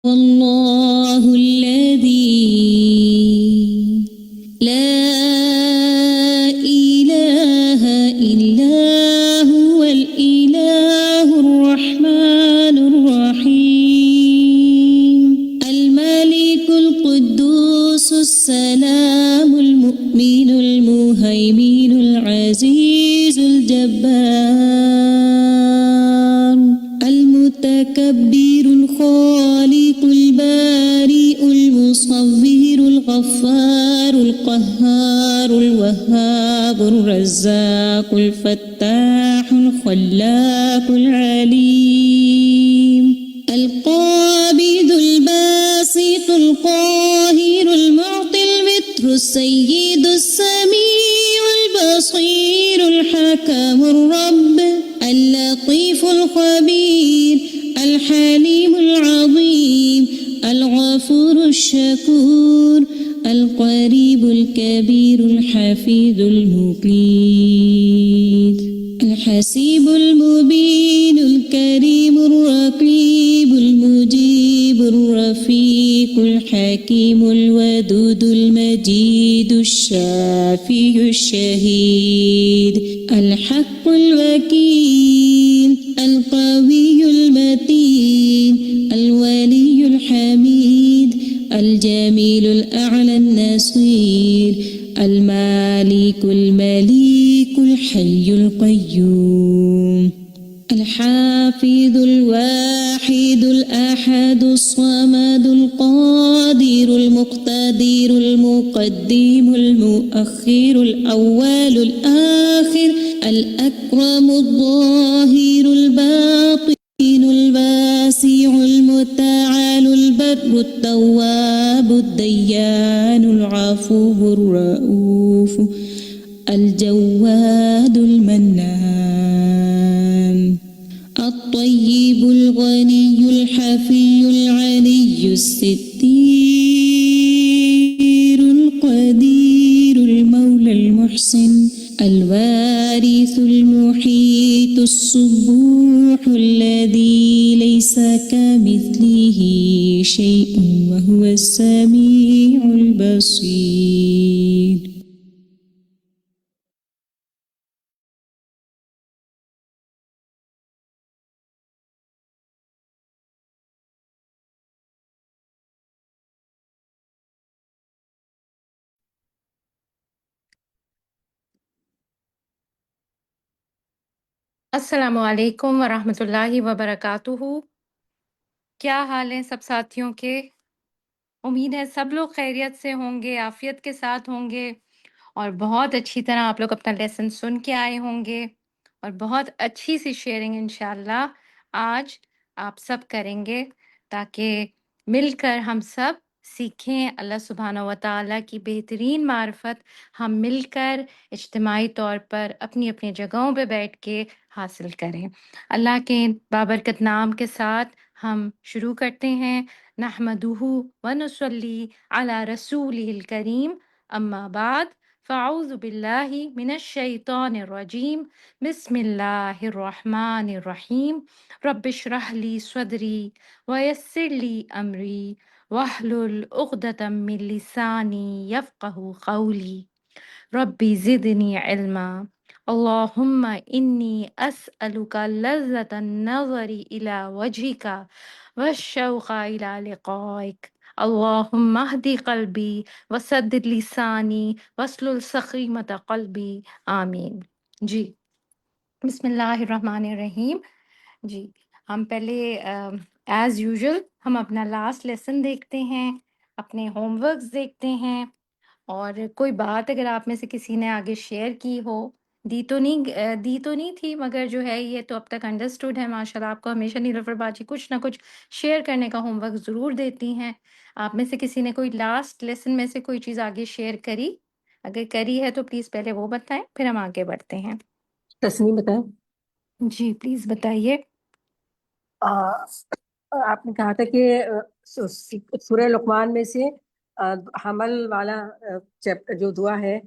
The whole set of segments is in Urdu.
والله الذي لا إله إلا هو الإله الرحمن الرحيم الملك القدوس السلام المؤمن المهيمن العزيز الجبار المتكبر الخالق البارئ المصور الغفار القهار الوهاب الرزاق الفتاح الخلاق العليم القابض الباسط القاهر المعطي المتر السيد السميع البصير الحكم الرب اللطيف الخبير الحليم العظيم الغفور الشكور القريب الكبير الحفيظ المقيت الحسيب المبين الكريم الرقيب المجيب الرفيق الحكيم الودود المجيد الشافي الشهيد الحق الوكيل القوي المتين الولي الحميد الجميل الأعلى النصير المالك المليك الحي القيوم الحافظ الواحد الأحد الصمد القادر المقتدر المقدم المؤخر الأول الآخر الأكرم الظاهر الباطن الواسع المتعال البر التواب الديان العفو الرؤوف الجواد المنان الطيب الغني الحفي العلي الستير القدير المولى المحسن الوارث المحيط الصبوح الذي ليس كمثله شيء وهو السميع البصير. السلام علیکم ورحمۃ اللہ وبرکاتہ۔ کیا حال ہیں سب ساتھیوں کے؟ امید ہے سب لوگ خیریت سے ہوں گے، عافیت کے ساتھ ہوں گے، اور بہت اچھی طرح آپ لوگ اپنا لیسن سن کے آئے ہوں گے، اور بہت اچھی سی شیئرنگ انشاءاللہ آج آپ سب کریں گے، تاکہ مل کر ہم سب سیکھیں اللہ سبحانہ و تعالیٰ کی بہترین معرفت، ہم مل کر اجتماعی طور پر اپنی اپنی جگہوں پہ بیٹھ کے حاصل کریں۔ اللہ کے بابرکت نام کے ساتھ ہم شروع کرتے ہیں۔ نحمدہ ونصلی علی رسولہ الکریم، اما بعد فاعوذ باللہ من الشیطان الرجیم، بسم اللہ الرحمن الرحیم، رب اشرح لی صدری ویسر لی امری واحلل عقدۃ من لسانی یفقہ قولی، ربی زدنی علما، اللہم انی اسألک لذة النظر الی وجہک والشوق الی لقائک، اللہم اہدی قلبی وسدد لسانی واسلل سخیمۃ قلبی، آمین۔ جی، بسم اللہ الرحمن الرحیم۔ جی، ہم پہلے ایز یوزول ہم اپنا لاسٹ لیسن دیکھتے ہیں، اپنے ہوم ورکس دیکھتے ہیں، اور کوئی بات اگر آپ میں سے کسی نے آگے شیئر کی ہو، دی تو نہیں تھی، مگر جو ہے یہ تو اب تک انڈرسٹوڈ ہے ماشاءاللہ۔ آپ کو ہمیشہ نیلوفر باجی کچھ نہ کچھ شیئر کرنے کا ہوم ورک ضرور دیتی ہیں۔ آپ میں سے کسی نے کوئی لاسٹ لیسن میں سے کوئی چیز آگے شیئر کری؟ اگر کری ہے تو پلیز پہلے وہ بتائیں، پھر ہم آگے بڑھتے ہیں۔ تسنیم بتائیں۔ جی پلیز بتائیے۔ آپ نے کہا تھا کہ سورہ لقمان میں سے حمل والا چیپٹر جو دعا ہے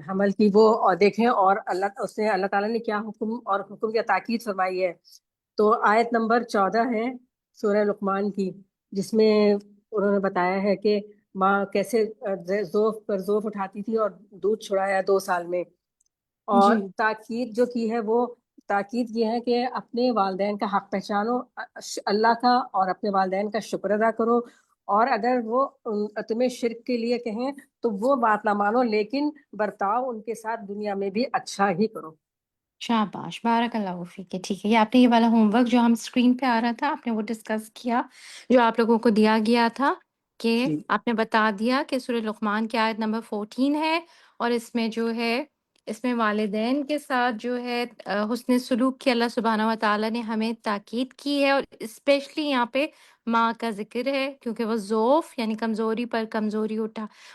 حمل کی، وہ دیکھیں، اور اس نے اللہ تعالیٰ نے کیا حکم اور حکم کی تاکید فرمائی ہے۔ تو آیت نمبر 14 ہے سورہ لقمان کی، جس میں انہوں نے بتایا ہے کہ ماں کیسے ذوف پر ذوف اٹھاتی تھی اور دودھ چھڑایا 2 سال میں. اور جی تاکید جو کی ہے وہ تاکید یہ ہے کہ اپنے والدین کا حق پہچانو اللہ کا، اور اپنے والدین کا شکر ادا کرو، اور اگر وہ تمہیں شرک کے لیے کہیں تو وہ بات نہ مانو، لیکن برتاؤ ان کے ساتھ دنیا میں بھی اچھا ہی کرو. شاباش، بارک اللہ فیک. ٹھیک ہے، یہ آپ نے یہ والا ہوم ورک جو ہم اسکرین پہ آ رہا تھا آپ نے وہ ڈسکس کیا، جو آپ لوگوں کو دیا گیا تھا کہ جی آپ نے بتا دیا کہ سورہ لقمان کی آیت نمبر 14 ہے، اور اس میں جو ہے اس میں والدین کے ساتھ جو ہے حسن سلوک کی اللہ سبحانہ و تعالیٰ نے ہمیں تاکید کی ہے، اور اسپیشلی یہاں پہ ماں کا ذکر ہے کیونکہ وہ ضعف یعنی کمزوری پر کمزوری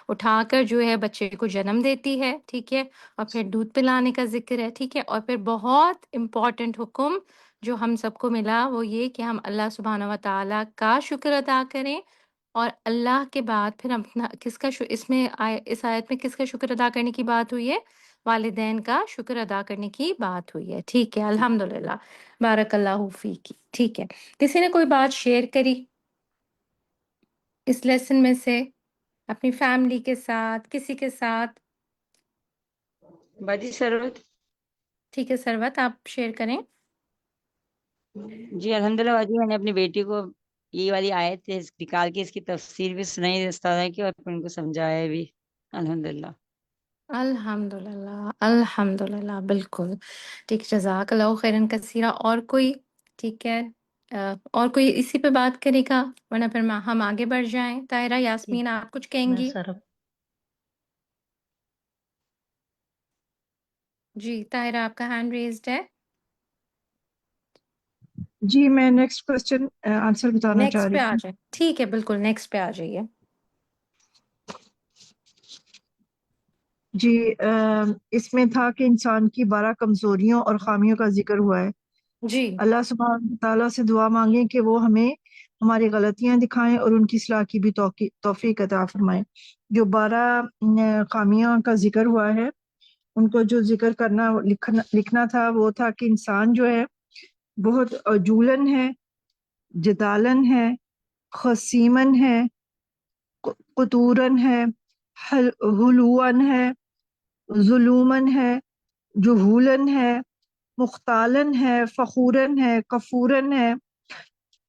اٹھا کر جو ہے بچے کو جنم دیتی ہے. ٹھیک ہے، اور پھر دودھ پلانے کا ذکر ہے. ٹھیک ہے، اور پھر بہت امپورٹنٹ حکم جو ہم سب کو ملا وہ یہ کہ ہم اللہ سبحانہ و تعالیٰ کا شکر ادا کریں، اور اللہ کے بعد پھر ہم اپنا کس کا اس میں اس آیت میں کس کا شکر ادا کرنے کی بات ہوئی ہے؟ والدین کا شکر ادا کرنے کی بات ہوئی ہے. ٹھیک ہے، الحمدللہ، بارک اللہ فیکی. ٹھیک ہے، کسی نے کوئی بات شیئر کری اس لیسن میں سے اپنی فیملی کے ساتھ، کسی کے ساتھ؟ باجی سروت. ٹھیک ہے سروت، آپ شیئر کریں. جی الحمدللہ باجی، میں نے اپنی بیٹی کو یہ والی آیت نکال کے اس کی تفسیر بھی سنائی استاد کی، اور ان کو سمجھایا بھی. الحمدللہ. الحمدللہ الحمدللہ، بالکل ٹھیک. جزاک اللہ خیرن کثیرہ. اور کوئی؟ ٹھیک ہے، اور کوئی اسی پہ بات کرے گا ورنہ پھر ہم آگے بڑھ جائیں. طاہرہ، یاسمین، آپ کچھ کہیں میں گی؟ سر جی طاہرہ، آپ کا ہینڈ ریزڈ ہے. جی میں نیکسٹ کوشچن آنسر بتانا چاہ نیکسٹ پہ رہی آ تھی. جائیں. ٹھیک ہے، بالکل نیکسٹ پہ آ جائیے. جی اس میں تھا کہ انسان کی 12 کمزوریوں اور خامیوں کا ذکر ہوا ہے. جی اللہ سبحانہ تعالیٰ سے دعا مانگیں کہ وہ ہمیں ہماری غلطیاں دکھائیں اور ان کی اصلاح کی بھی توفیق عطا فرمائیں. جو 12 خامیوں کا ذکر ہوا ہے ان کو جو ذکر کرنا لکھنا تھا وہ تھا کہ انسان جو ہے بہت عجولن ہے، جدالن ہے، خصیمن ہے، قطورن ہے، حلوان ہے، ظلومن ہے، جہولن ہے، مختالن ہے، فخورن ہے، کفورن ہے،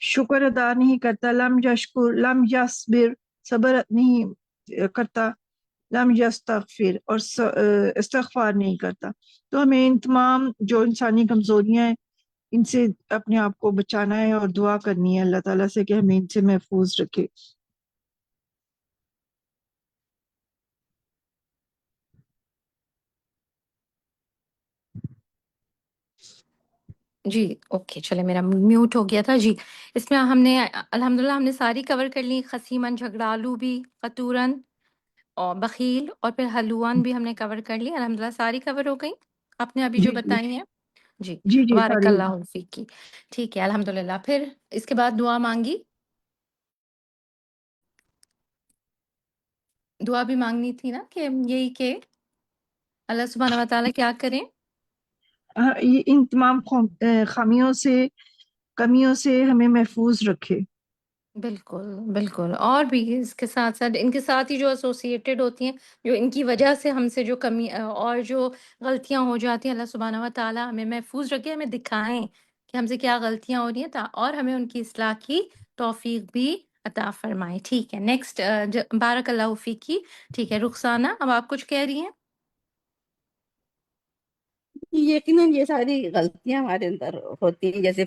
شکر ادا نہیں کرتا، لم یصبر، صبر نہیں کرتا، لم یستغفر، اور استغفار نہیں کرتا. تو ہمیں ان تمام جو انسانی کمزوریاں ہیں ان سے اپنے آپ کو بچانا ہے اور دعا کرنی ہے اللہ تعالیٰ سے کہ ہمیں ان سے محفوظ رکھے. جی اوکے، چلے میرا میوٹ ہو گیا تھا. جی اس میں ہم نے الحمدللہ ہم نے ساری کور کر لی. خصیمن، جھگڑالو بھی، قطورن اور بخیل، اور پھر حلوان بھی ہم نے کور کر لی. الحمدللہ ساری کور ہو گئی آپ نے ابھی جو جی جی بتائی ہیں. جی جی جی بارک ساری اللہ ہوگی. فیک کی. ٹھیک ہے، الحمدللہ. پھر اس کے بعد دعا مانگی. دعا بھی مانگنی تھی نا کہ یہی کہ اللہ سبحانہ و تعالیٰ کیا کریں؟ یہ ان تمام خامیوں سے، کمیوں سے ہمیں محفوظ رکھے. بالکل بالکل. اور بھی اس کے ساتھ ساتھ ان کے ساتھ ہی جو ایسوسیٹڈ ہوتی ہیں، جو ان کی وجہ سے ہم سے جو کمی اور جو غلطیاں ہو جاتی ہیں، اللہ سبحانہ و تعالیٰ ہمیں محفوظ رکھے، ہمیں دکھائیں کہ ہم سے کیا غلطیاں ہو رہی ہیں اور ہمیں ان کی اصلاح کی توفیق بھی عطا فرمائیں. ٹھیک ہے، نیکسٹ بارک اللہ فیک کی. ٹھیک ہے رخسانہ، اب آپ کچھ کہہ رہی ہیں؟ یقیناً یہ ساری غلطیاں ہمارے اندر ہوتی ہیں، جیسے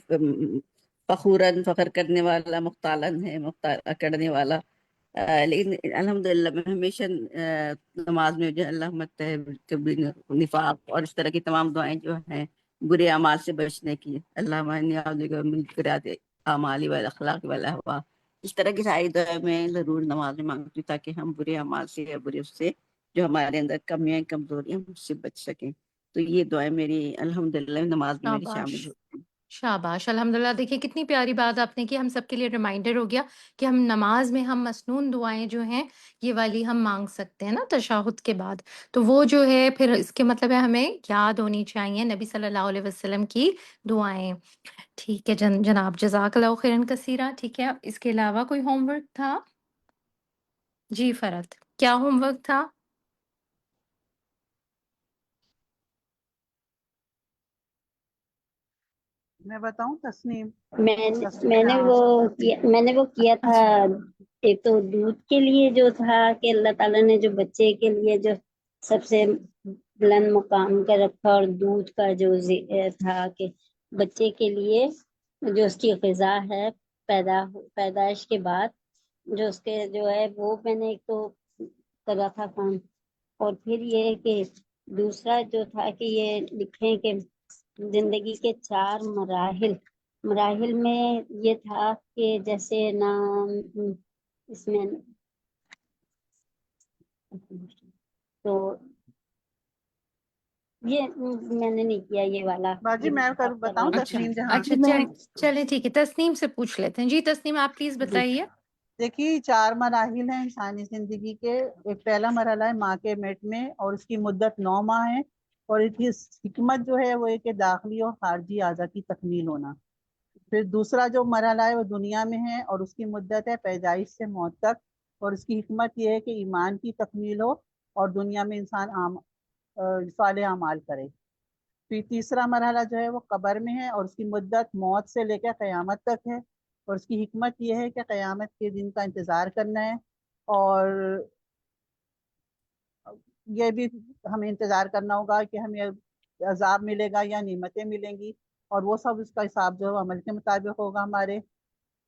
فخوراً، فخر کرنے والا، مختالن ہے، اکڑنے والا. لیکن الحمدللہ میں ہمیشہ نماز میں جو اللہ کبھی نفاق اور اس طرح کی تمام دعائیں جو ہیں برے اعمال سے بچنے کی، اللہ من کراد اعمالی والاخلاق والاہواء، اس طرح کی ساری دعائیں میں ضرور نماز میں مانگتی ہوں تاکہ ہم برے اعمال سے یا برے اس سے جو ہمارے اندر کمیاں کمزوریاں اس سے بچ سکیں. تو یہ دعائیں میری الحمدللہ نماز میں میری شاباش، شامل ہوتی ہیں. شاباش الحمدللہ. دیکھیے کتنی پیاری بات آپ نے کی. ہم سب کے لیے ریمائنڈر ہو گیا کہ ہم نماز میں ہم مسنون دعائیں جو ہیں یہ والی ہم مانگ سکتے ہیں نا تشہد کے بعد. تو وہ جو ہے پھر اس کے مطلب ہے ہمیں یاد ہونی چاہیے نبی صلی اللہ علیہ وسلم کی دعائیں. ٹھیک ہے جناب جزاک اللہ خیرن کثیرہ. ٹھیک ہے اس کے علاوہ کوئی ہوم ورک تھا؟ جی فرت کیا ہوم ورک تھا؟ میں بتاؤں تسنیم؟ میں نے وہ کیا تھا. اچھا ایک تو دودھ کے لیے جو تھا کہ اللہ تعالیٰ نے جو بچے کے لیے جو سب سے بلند مقام کا رکھا، اور دودھ کا جو تھا کہ بچے کے لیے جو اس کی غذا ہے پیدائش کے بعد جو اس کے جو ہے وہ میں نے ایک تو کرا تھا کام. اور پھر یہ کہ دوسرا جو تھا کہ یہ لکھیں کہ زندگی کے 4 مراحل میں یہ تھا کہ جیسے نام اس میں تو یہ میں نے نہیں کیا یہ والا. باجی میں بتاؤں اچھا تسنیم جہاں؟ اچھا چلے ٹھیک ہے تسنیم سے پوچھ لیتے ہیں. جی تسنیم آپ پلیز بتائیے. دیکھیے 4 مراحل ہیں انسانی زندگی کے. ایک پہلا مرحلہ ہے ماں کے پیٹ میں، اور اس کی مدت 9 ماہ ہے، اور اس کی حکمت جو ہے وہ ایک داخلی اور خارجی اعضاء کی تکمیل ہونا. پھر دوسرا جو مرحلہ ہے وہ دنیا میں ہے، اور اس کی مدت ہے پیدائش سے موت تک، اور اس کی حکمت یہ ہے کہ ایمان کی تکمیل ہو اور دنیا میں انسان صالح اعمال کرے. پھر تیسرا مرحلہ جو ہے وہ قبر میں ہے، اور اس کی مدت موت سے لے کر قیامت تک ہے، اور اس کی حکمت یہ ہے کہ قیامت کے دن کا انتظار کرنا ہے، اور یہ بھی ہمیں انتظار کرنا ہوگا کہ ہمیں عذاب ملے گا یا نعمتیں ملیں گی، اور وہ سب اس کا حساب جو ہے عمل کے مطابق ہوگا ہمارے،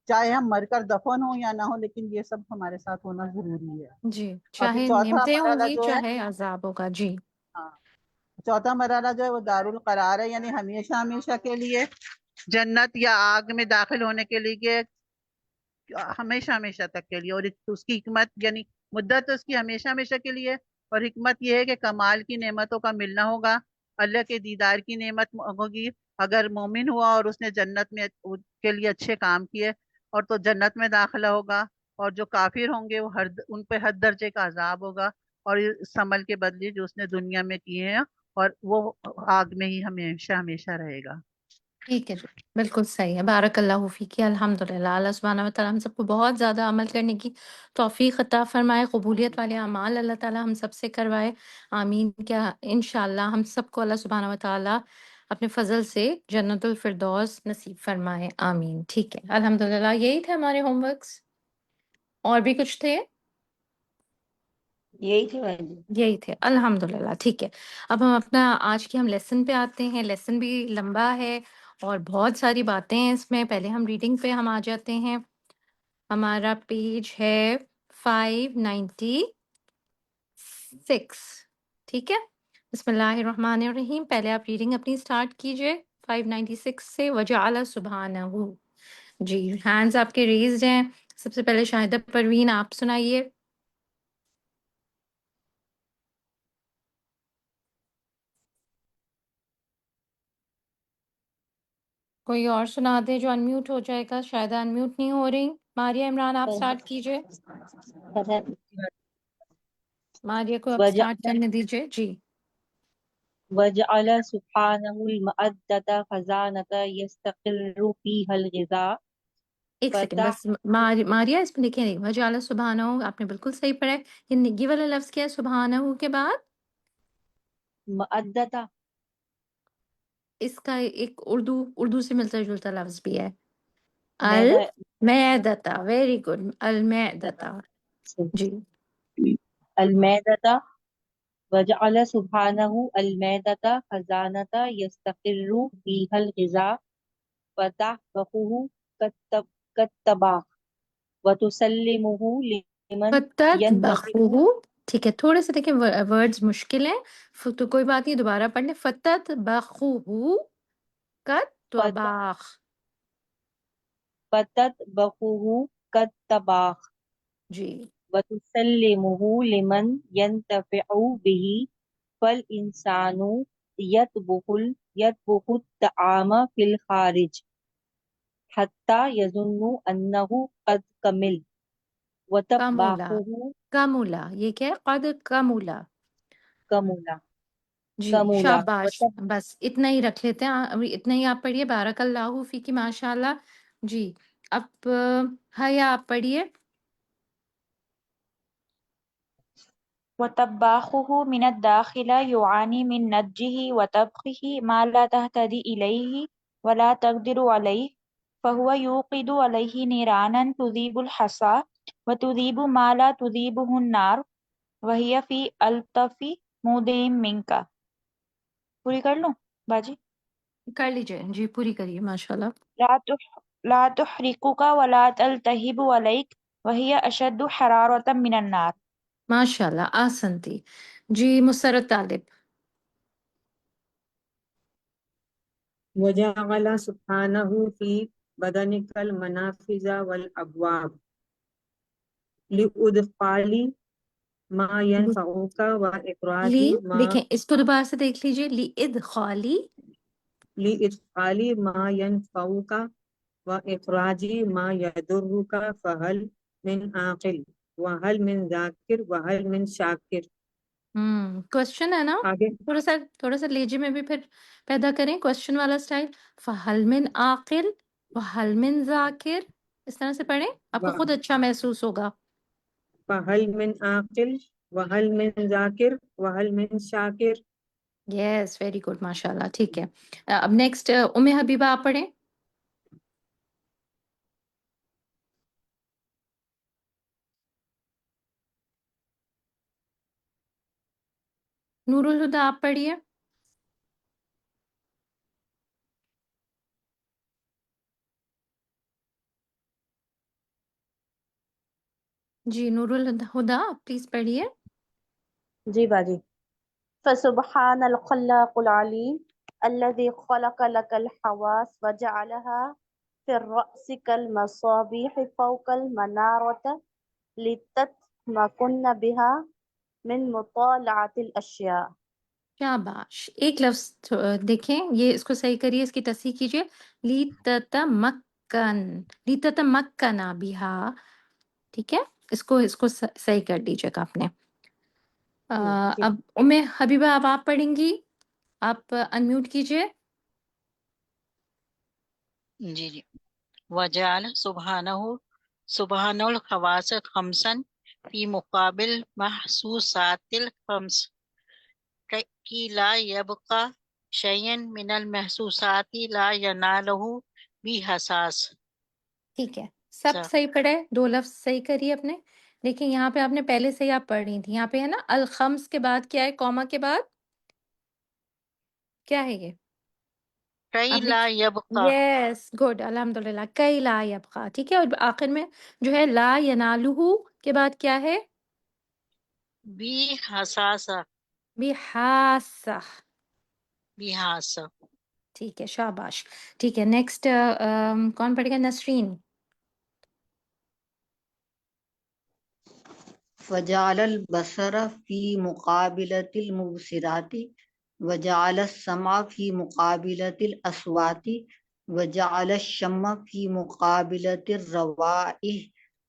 چاہے ہم مر کر دفن ہوں یا نہ ہو، لیکن یہ سب ہمارے ساتھ ہونا ضروری ہے. جی اور پھر چاہے چوتھا نعمتیں ہوں مرحلہ گی جو ہے، چاہے عذاب ہوگا. جی ہاں، چوتھا مرحلہ جو ہے وہ دارالقرار ہے، یعنی ہمیشہ ہمیشہ کے لیے جنت یا آگ میں داخل ہونے کے لیے، ہمیشہ ہمیشہ تک کے لیے. اور اس کی حکمت یعنی مدت اس کی ہمیشہ ہمیشہ کے لیے، اور حکمت یہ ہے کہ کمال کی نعمتوں کا ملنا ہوگا، اللہ کے دیدار کی نعمت ہوگی اگر مومن ہوا اور اس نے جنت میں کے لیے اچھے کام کیے، اور تو جنت میں داخلہ ہوگا. اور جو کافر ہوں گے وہ ان پہ حد درجے کا عذاب ہوگا، اور اس عمل کے بدلے جو اس نے دنیا میں کیے ہیں، اور وہ آگ میں ہی ہمیشہ ہمیشہ رہے گا. ٹھیک ہے جی بالکل صحیح ہے. بارک اللہ فیکی. الحمد للہ. اللہ سبحانہ و تعالیٰ ہم سب کو بہت زیادہ عمل کرنے کی توفیق عطا فرمائے. قبولیت والے اعمال اللہ تعالیٰ ہم سب سے کروائے. آمین. کیا انشاءاللہ ہم سب کو اللہ سبحانہ و تعالیٰ اپنے فضل سے جنت الفردوس نصیب فرمائے. آمین. ٹھیک ہے الحمد للہ. یہی تھے ہمارے ہوم ورکس، اور بھی کچھ تھے؟ یہی تھی باجی. یہی تھے. الحمد للہ. ٹھیک ہے اب ہم اپنا آج کے ہم لیسن پہ آتے ہیں. لیسن بھی لمبا ہے اور بہت ساری باتیں ہیں اس میں. پہلے ہم ریڈنگ پہ ہم آ جاتے ہیں. ہمارا پیج ہے 596. ٹھیک ہے بسم اللہ الرحمن الرحیم. پہلے آپ ریڈنگ اپنی سٹارٹ کیجئے 596 سے. وجعل سبحانہ. جی ہینڈز آپ کے ریزڈ ہیں. سب سے پہلے شاہدہ پروین آپ سنائیے. کوئی اور سنا دے جو انمیوٹ ہو جائے گا. شاید انمیوٹ نہیں ہو رہی. ماریہ عمران آپ سٹارٹ کیجئے. ماریہ کو اب سٹارٹ کرنے دیجئے. جی وجعل سبحانہ المعدة خزانة يستقر فيها الغذاء. ایک سیکنڈ بس. ماریہ اس میں دیکھیں وجعل سبحانہ آپ نے بالکل صحیح پڑھا ہے. یہ والا لفظ کیا ہے سبحانہ کے بعد؟ معدة. اس کا ایک اردو سے ملتا جلتا لفظ بھی ہے. میدہ. المعدہ. Very good. المعدہ. جی المعدة. وجعل سبحانه المعدة خزانة يستقر فيها الغذاء فتحبخه كالطباخ وتسلمه لمن ينتفع. ٹھیک ہے تھوڑے سے دیکھیں ورڈز مشکل ہیں تو کوئی بات نہیں دوبارہ پڑھ لیں. فتتبخہ کالطباخ. فتتبخه كالطباخ جی وتسلمه لمن ينتفع به. فالإنسان يطبخ الطعام في الخارج حتى يظن أنه قد كمل کمولا وطباخه کمولا، یہ کیا ہے؟ قد کمولا. كمل جی كمل شاباش، بس اتنا ہی رکھ لیتے ہیں. ابھی اتنا ہی آپ پڑھیے. بارک اللہ فیکی، ماشاء اللہ. جی اب حیا آپ پڑھیے. وطباخه من الداخل يعاني من نضجه وطبخه ما لا تهتدي إليه ولا تقدر عليه فهو يوقد عليه نيرانا تذيب الحصى وتذيب ما لا تذيبه النار وهي في ألطف موضع منك. پوری کر لوں باجی؟ کر لیجیے جی، پوری کریے ماشاء اللہ. لا تحرقك ولا تلتهب عليك وهي أشد حرارة من النار. ماشاء اللہ آسنتی. جی مسرت طالب. وجعل سبحانه في بدنك المنافذ والأبواب لإدخال ما ينفعك وإخراج لی ما دیکھیں اس کو دوبارہ سے دیکھ لیجیے. لی ادخالی لإدخال ما ينفعك وإخراج ما يضرك فهل من عاقل وهل من ذاكر وهل من شاكر. کوشچن ہے نا، آگے تھوڑا سا لیجی میں بھی پھر پیدا کریں کوشچن والا اسٹائل. فہل من عاقل وہل من ذاکر، اس طرح سے پڑھیں، آپ کو خود اچھا محسوس ہوگا. فهل من عاقل وهل من ذاكر وهل من شاكر. یس ویری گڈ ماشاء اللہ. ٹھیک ہے، اب نیکسٹ حبیبہ آپ پڑھیں. نور الہدا آپ پڑھیے. جی نور الہدا پلیز پڑھیے. جی باجی. فسبحان الخلاق العليم الذي خلق لك الحواس وجعلها في الرأس كالمصابيح فوق المنارة لتتمكن بها من مطالعة الأشياء. شاباش. ایک لفظ دیکھیں، یہ اس کو صحیح کریے، اس کی تصحیح کیجیے. لیتتمکن بہا. ٹھیک ہے، اس کو صحیح کر دیجیے گا آپ نے. اب حبیبہ اب آپ پڑھیں گی، آپ انمیوٹ کیجیے. جی وجعل سبحان الخواص خمسا فی مقابل محسوسات الخمس کی لا یبقى شیئا من المحسوسات لا ینالہ بحساس. ٹھیک ہے، سب صحیح پڑھے، دو لفظ صحیح کریے اپنے. دیکھیں یہاں پہ آپ نے پہلے سے ہی آپ پڑھ رہی تھی، یہاں پہ ہے نا الخمس کے بعد کیا ہے، کوما کے بعد کیا ہے یہ؟ کئی لا یبقى. یس گڈ الحمدللہ. کئی لا یبقى. ٹھیک ہے، اور آخر میں جو ہے لا ینالہ کے بعد کیا ہے؟ بحساسہ. بحاسہ. بحاسہ. ٹھیک ہے شاباش. ٹھیک ہے نیکسٹ کون پڑھے گا؟ نسرین. وجعل البصر في مقابلة المبصرات وجعل السمع في مقابلة الأصوات وجعل الشم في مقابلة الروائح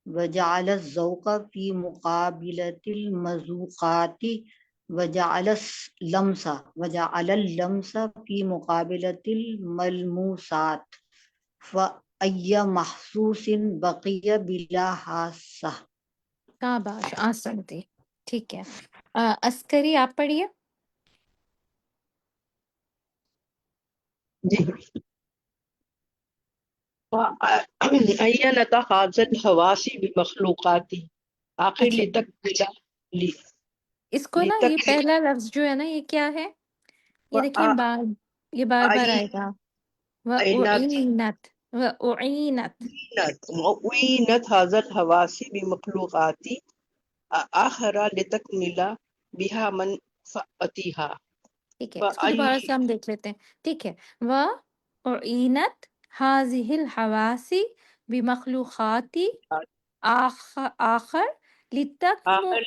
وجعل الذوق في مقابلة المذوقات وجعل اللمس في مقابلة الملموسات فأي محسوس بقي بلا حاسة. شاباش آسنتی. ٹھیک ہے، عسکری آپ پڑھیے. جی عینت هذا الحواس بمخلوقاتی آخر اچھا لتک ملا اس کو نا یہ پہلا لفظ جو ہے نا یہ کیا ہے؟ یہ دیکھیں یہ بار بار آئے گا. وَأُعِینَتْ وَأُعِینَتْ. وعینت هذا الحواس بمخلوقاتی آخر لتک ملا بها منفعتها. ٹھیک ہے، اس کو دوبارہ سے ہم دیکھ لیتے ہیں. ٹھیک ہے، وَأُعِینَتْ هَذِهِ الْحَوَاسِ بِمَخْلُوقَاتِ آخر لِتَكْمُلَ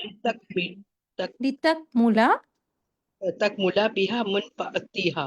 تک ملا بها منفعتها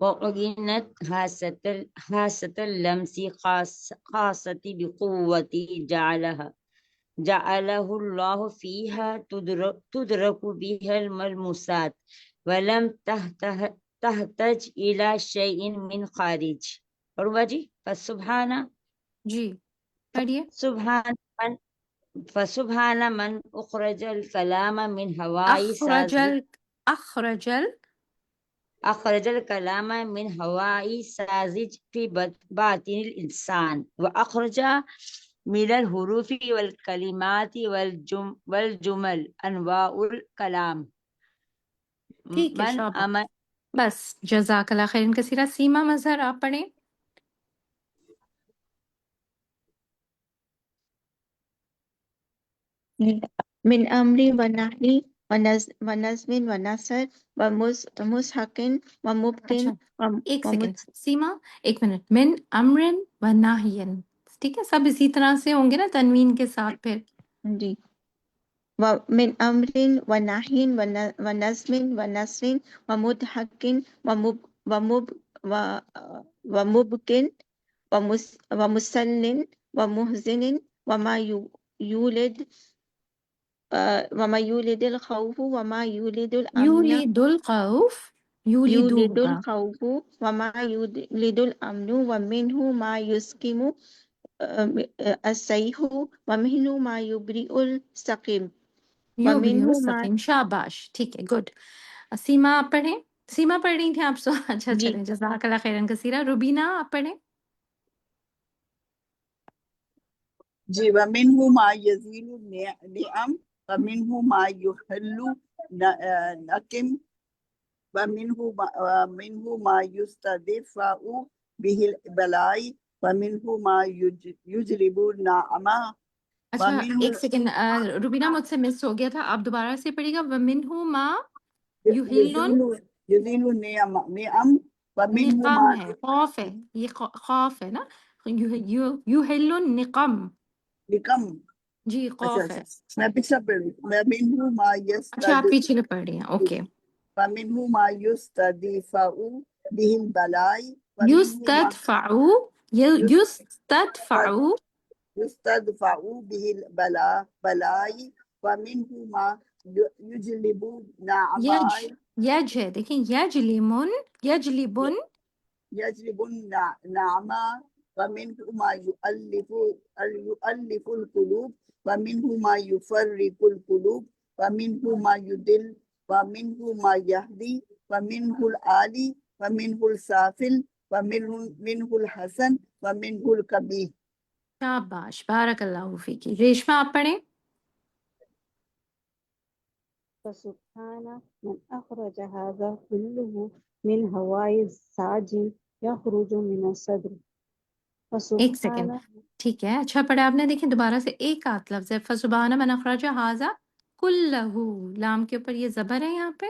وأذنت حاسة اللمس خاصة بقوة جعله الله فيها تدرك بها الملموسات ولم تحتاج إلى شيء من خارج. اور باجی فسبحان جی پڑھیے۔ فسبحان من أخرج الكلام من هواء أخرج الكلام من هواء ساذج في باطن الإنسان وأخرج من الحروف والكلمات والجمل أنواع الكلام. ٹھیک ہے شاباش، بس جزاک اللہ خیرن کثیرہ۔ سیما مظہر آپ پڑھیں۔ من امر ونهی ونظم ونثر ومسحق ومبطن. ایک سیکنڈ سیما، ایک منٹ۔ من امر و نہین، ٹھیک ہے، سب اسی طرح سے ہوں گے نا تنوین کے ساتھ پھر۔ جی، من امر ونهی ونظم ونثر ومضحک ومبکن ومسل ومحزن وما يولد الخوف وما يولد الأمن يولد الخوف وما يولد الأمن ومنه ما يسكم السيح ومنه ما يبرئ السقيم ومنه ما. شاباش، ٹھیک ہے، گڈ۔ سیما آپ پڑھیں۔ سیما پڑھ رہی تھیں آپ سو؟ اچھا چلیں، جزاک اللہ خیرن کثیرہ۔ روبینہ آپ پڑھیں۔ جی، ومنه ما يزيل النعم ومنه ما يحل نقم ومنه ما يستدفع به البلاء ومنه ما يجلب النعمة. اچھا ایک سیکنڈ، روبینہ مجھ سے مس ہو گیا تھا، آپ دوبارہ سے پڑھیے گا۔ ومنہ ما يزيل النعم ومنه نقم ما ہے، خوف ہے، یہ خوف ہے نا، یحل النقم جی، خوف ہے۔ میں پچھلا پڑھ رہی ہوں۔ ومنه ما اچھا آپ پیچھے پڑھ رہی ہیں، اوکے۔ ومنه ما يستدفع به البلاء یستدفع به البلاء ومنه ما يجلب النعماء یج ہے، دیکھیں، یجلبن النعماء ومنه ما يؤلف القلوب ومنه ما يفرق القلوب ومنه ما يدل ومنه ما يهدي ومنه العالي ومنه السافل ومنه الحسن ومنه القبيح. شاباش، بارک اللہ فیکی۔ ریشمہ آپ پڑھیں۔ فسبحان من أخرج هذا كله من هواء الساج يخرج من الصدر. ایک سیکنڈ، ٹھیک ہے، اچھا پڑھا آپ نے۔ دیکھیں دوبارہ سے ایک آدھ لفظ ہے، فسبحان من اخرج ھذا کلہ، لام کے اوپر یہ زبر ہے یہاں پہ،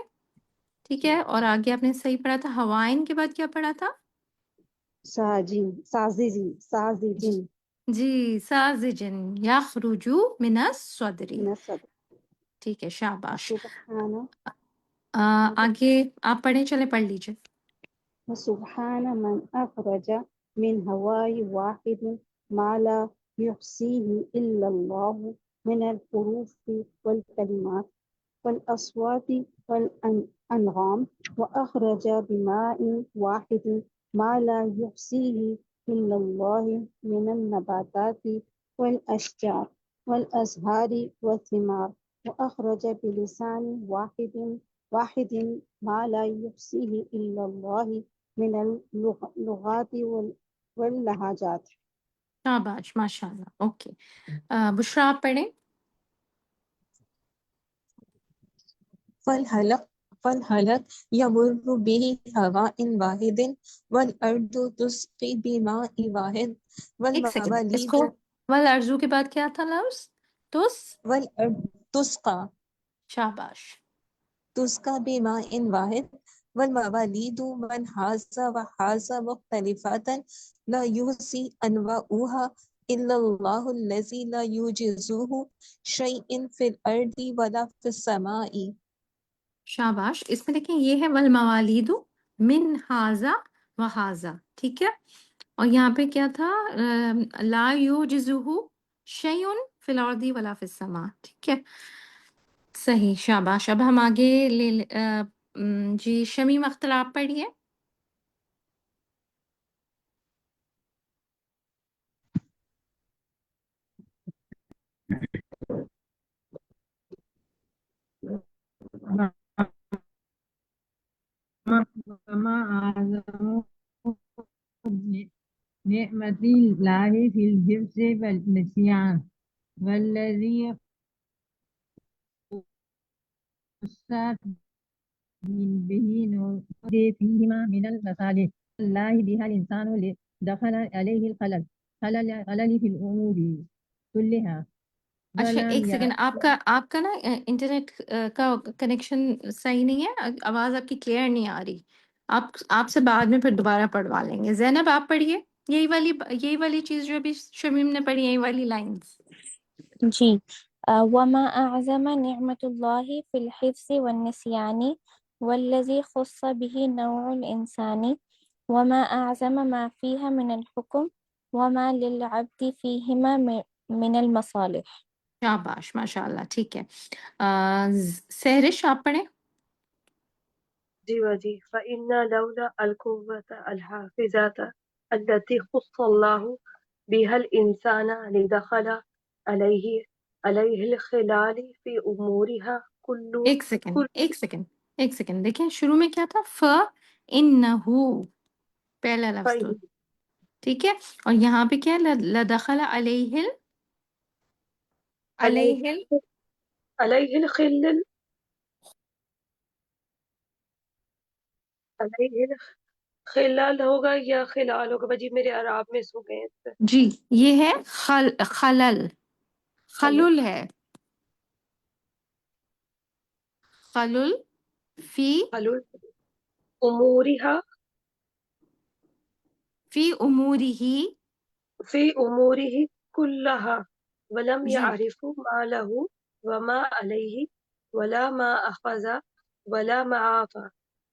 ٹھیک ہے۔ اور آگے آپ نے صحیح پڑھا تھا، ہوائن کے بعد کیا پڑھا تھا؟ سازجن جی، سازجن یخرج من الصدر، ٹھیک ہے، شاباش۔ آگے آپ پڑھیں، چلے پڑھ لیجیے۔ وسبحان من أخرج من هواء واحد ما لا يحصيه إلا الله من الحروف والكلمات والأصوات والأنغام وأخرج بماء واحد ما لا يحصيه إلا الله من النباتات والأشجار والأزهار والثمار وأخرج بلسان واحد ما لا يحصيه إلا الله من اللغات واللهجات. شاباش ماشاء اللہ. اوکے بشرا آپ پڑھیں. فالهلك يمر به هواء واحد والأرض تسقي بماء واحد ایک سیکنڈ، اس والمواليد کو والارزو کے بعد کیا تھا لفظ؟ والأرض تسقى شاباش. بماء واحد والمواليد من هذا وهذا مختلفات لا يحصي أنواعها إلا الله الذي لا يعجزه شيء في الأرض ولا في السماء. شاباش. اس میں دیکھیں یہ ہے والموالید من ہاذا و ہاذا، ٹھیک ہے. اور یہاں پہ کیا تھا؟ لا یوجزہ شیء فی الارض ولا فی السماء، ٹھیک ہے. صحیح، شاباش. اب ہم آگے جی شمیم اختر آپ پڑھیے. وما أعظم نعمة الله في الحفظ والنسيان والذي خصت به نور فيهما من المصالح الله بها الإنسان دخل عليه خلل في الأمور كلها. اچھا ایک سیکنڈ، آپ کا نا انٹرنیٹ کا کنیکشن صحیح نہیں ہے، آواز آپ کی کلیئر نہیں آ رہی. آپ سے بعد میں پھر دوبارہ پڑھوا لیں گے. زینب آپ پڑھیے یہی والی چیز جو ابھی شمیم نے پڑھی، یہی والی لائنز. جی وما أعظم نعمة الله في الحفظ والنسيان والذي خص به نوع الإنسان وما أعظم ما فيها من الحكم وما للعبد فيهما من المصالح. شاباش ماشاء اللہ، ٹھیک ہے. سہرش آپ پڑھیں. جی باجی. فإن لولا القوة الحافظة التي خص الله بها الإنسان لدخل عليه الخلال في أمورها ایک سیکنڈ دیکھیں شروع میں کیا تھا؟ فَإِنَّهُ پہلا لفظ تو ٹھیک ہے، اور یہاں پہ کیا لدخل علیہ الخلل علیہ الخلال ہوگا یا خلال ہوگا باجی؟ میرے عراب میں سو گئے ہیں. جی یہ ہے خلل ہے خلل فی امورها فی امورہ كلها ولم جی يعرف ما له وما عليه ولا ما اخذ ولا ما عافى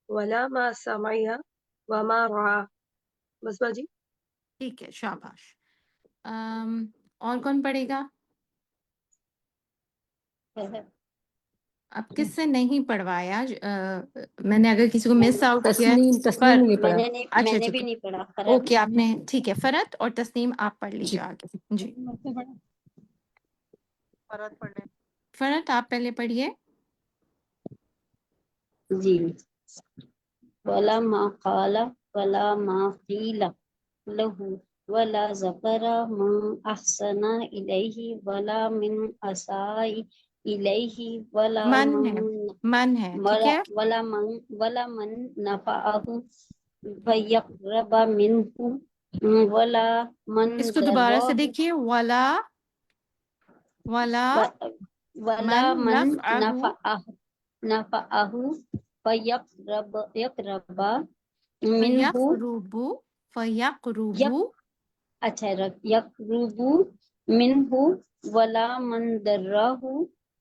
ولا ما سمع وما رعى. بس باجی. ٹھیک ہے، شاباش. اور کون پڑھے گا؟ اب کس سے نہیں پڑھوایا؟ میں نے اگر کسی کو مس آؤٹ کیا تسنیم نے نہیں پڑھا. اچھا میں نے ٹھیک بھی ہے، نہیں پڑھا. اوکے آپ نے، ٹھیک ہے. فرت اور تسنیم آپ پڑھ لیجیے آگے. جی فرت آپ پہلے پڑھیے. جی ولا ما قال ولا ما قيل له ولا ذكر من أحسن إليه ولا من أساء إليه ولا من ہے ٹھیک ہے. ولا من نفعه فيقرب منه ولا من اس کو دوبارہ سے دیکھیے. ولا من نفعه فيقرب منه فيقرب اچھا يقرب منه ولا من ضره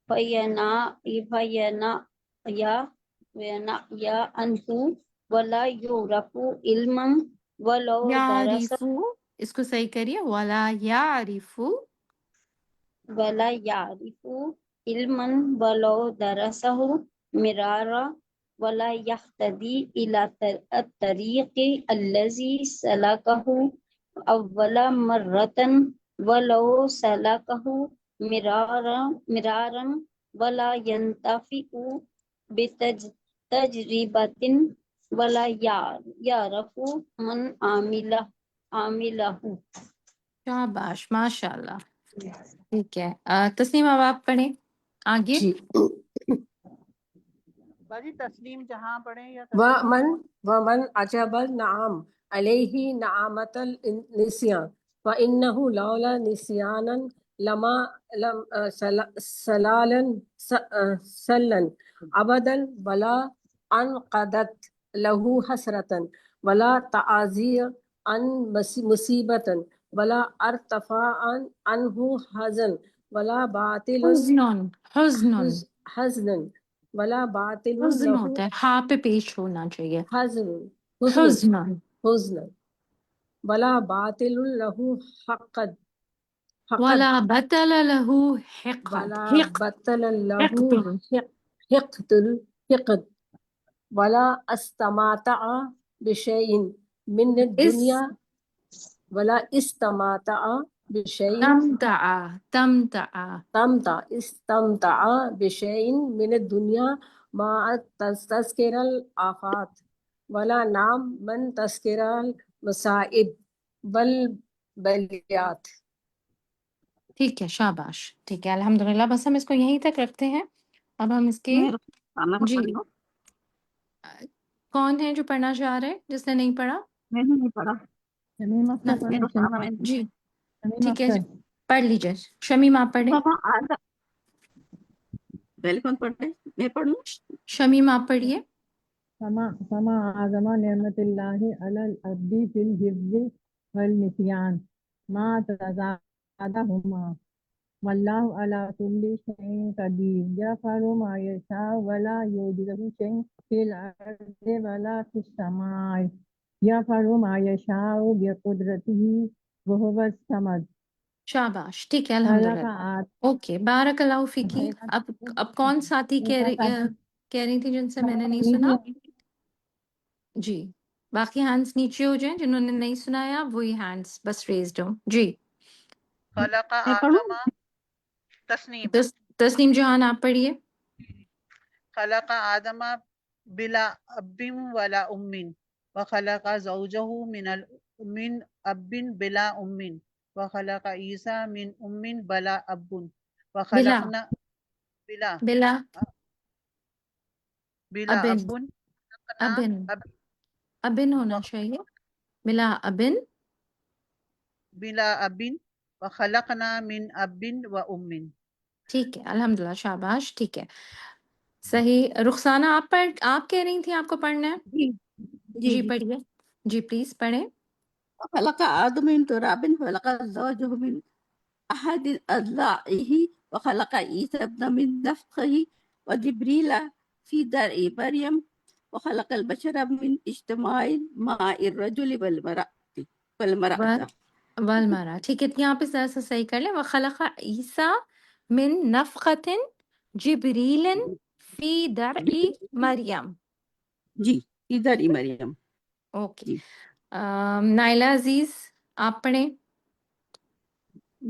فينأى عنه ولا يعرف علما ولو درس اس کو صحیح کریے. ولا يعرف علما ولو درسه مرارا ولا يهتدي إلى الطريق الذي سلكه أول مرة ولو سلكه مرارا ولا ينتفع بتجربة ولا يعرف من عامله. شاباش ماشاء اللہ. ٹھیک ہے. تسنیم اب آپ پڑھیں آگے. جی. باجی تسلیم جہاں پڑھیں یا ومن عجب النعم علیہ نعمت النسیان فإنه لولا نسیانا لما سلن ابدا ولا انقدت له حسرة ولا تعزی عن مصیبة ولا ارتفاع عنه حزن ولا باطل حزن ولا باطل حزن له ہوتا ہے، ہاں پہ پیش ہونا چاہیے. حزن حزن ولا باطل له حقد ولا بطل له حقد. ولا بطل له حقد ولا استمتع بشيء من الدنيا ولا استمتع بشيء استمتع بشيء من الدنيا مع تذكر الآفات ولا نام من تذكر المصائب والبلیات. ٹھیک ہے شاباش. ٹھیک ہے الحمدللہ. بس ہم اس کو یہیں تک رکھتے ہیں. اب ہم اس کے جی کون ہے جو پڑھنا چاہ رہے جس نے نہیں پڑھا؟ میں نے نہیں پڑھا. جی ٹھیک ہے پڑھ لیجیے. شمیم آپ پڑھیں. پہلے کون پڑھ رہے؟ میں پڑھوں. شمیم آپ پڑھیے. فما أعظم نعمة الله على العبد في الحفظ والنسيان ما تزادهما والله على كل شيء قدير يفعل ما يشاء ولا يعجزه شيء في الأرض ولا في السماء يفعل ما يشاء بقدرته وهو الصمد. شاباش. ٹھیک ہے الحمدللہ. اوکے بارک اللہ فیکی. اب کون ساتھی کہہ رہی تھی جن سے میں نے نہیں سنا؟ جی باقی ہینڈس نیچے ہو جائیں جنہوں نے نہیں سنایا وہی ہینڈس بس ریزڈ ہوں. جی خلق آدم تسنیم جہان آپ پڑھیے. خلق آدم بلا اب ولا ام وخلق زوجه من اب بلا ام وخلق عیسیٰ من ام بلا اب وخلقنا بلا ابن ہونا چاہیے. بلا ابن وخلقنا من اب و ام. ٹھیک ہے الحمدللہ شاباش. ٹھیک ہے صحیح. رخسانہ آپ کہہ رہی تھیں آپ کو پڑھنا ہے. جی پڑھیے. جی پلیز پڑھیں. خلق آدم من تراب خلق زوجه من أحد أضلاعه وخلق عيسى ابن من نفخه وجبريل في درع مريم وخلق البشر من اجتماع ماء الرجل والمرأة. ٹھیک ہے یہاں پہ ذرا سا صحیح کر لیں. وخلق عیسیٰ من نفخۃ جبریل فی درع مریم. جی فی درع مریم. اوکے نائلہ عزیز آپ پڑھیں.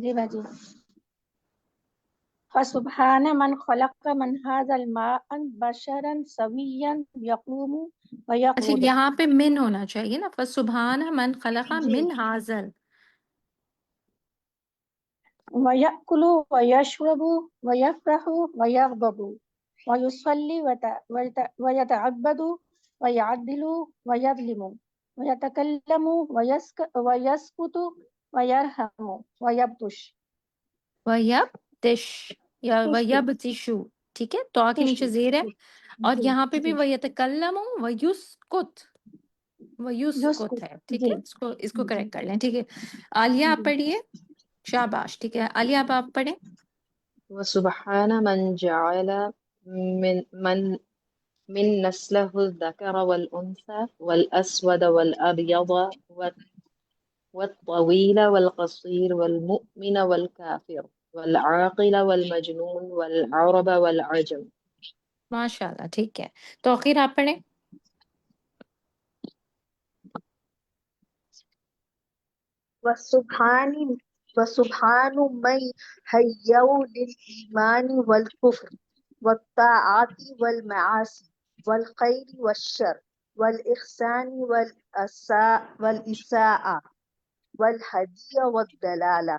جی باجی. فسبحان من خلق من هذا الماء بشرا سويا يقوم اچھا ويقعد. یہاں پہ من ہونا چاہیے نا. فسبحان من خلق من هذا ويأكل ويشرب ويفرح ويغضب ويصلي ويتعبد ويعدل ويظلم ويتكلم ويسكت ويرحم ويبطش وَيَبْتِشْ یا وَيَبْتِشُ. ٹھیک ہے تو کے نیچے زیر ہے. اور یہاں پہ بھی وَيَتَكَلَّمُ وَيُسْكُتْ ہے. ٹھیک ہے اس کو کریکٹ کر لیں. ٹھیک ہے عالیہ آپ پڑھیے. شاباش. ٹھیک ہے عالیہ آپ پڑھیں. وسبحان من جعل من نسله الذكر والأنثى والأسود والأبيض والطويل والقصير والمؤمن والكافر والعاقل والمجنون والعرب والعجم. ماشاء اللہ. ٹھیک ہے توقیر آپ پڑھیں. والسبحان وسبحان من حيوا للإيمان والكفر والطاعات والمعاصي والخير والشر والإحسان والإساءة والهدي والدلالة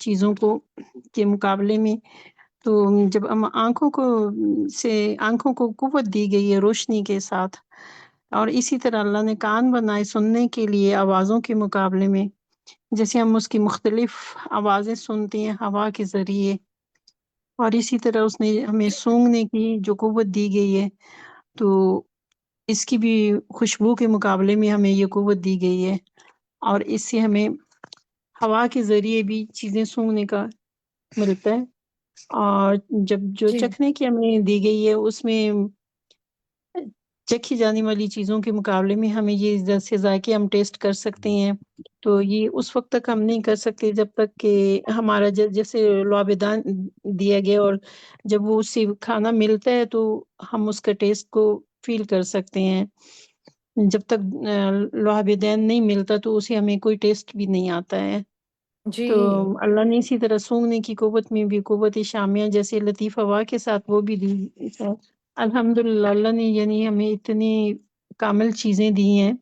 چیزوں کو کے مقابلے میں. تو جب ہم آنکھوں کو قوت دی گئی ہے روشنی کے ساتھ، اور اسی طرح اللہ نے کان بنائے سننے کے لیے آوازوں کے مقابلے میں، جیسے ہم اس کی مختلف آوازیں سنتے ہیں ہوا کے ذریعے، اور اسی طرح اس نے ہمیں سونگھنے کی جو قوت دی گئی ہے، تو اس کی بھی خوشبو کے مقابلے میں ہمیں یہ قوت دی گئی ہے، اور اس سے ہمیں ہوا کے ذریعے بھی چیزیں سونگھنے کا ملتا ہے. اور جو جی چکھنے کی ہمیں دی گئی ہے اس میں چکھی جانے والی چیزوں کے مقابلے میں ہمیں یہ جیسے ذائقے ہم ٹیسٹ کر سکتے ہیں، تو یہ اس وقت تک ہم نہیں کر سکتے جب تک کہ ہمارا جیسے لعابدان دیا گیا، اور جب وہ اس سے کھانا ملتا ہے تو ہم اس کا ٹیسٹ کو فیل کر سکتے ہیں. جب تک لعابدین نہیں ملتا تو اسے ہمیں کوئی ٹیسٹ بھی نہیں آتا ہے. جی تو اللہ نے اسی طرح سونگھنے کی قوت میں بھی قوت شامیہ جیسے لطیف ہوا کے ساتھ وہ بھی دی ہے. الحمدللہ اللہ نے یعنی ہمیں اتنی کامل چیزیں دی ہیں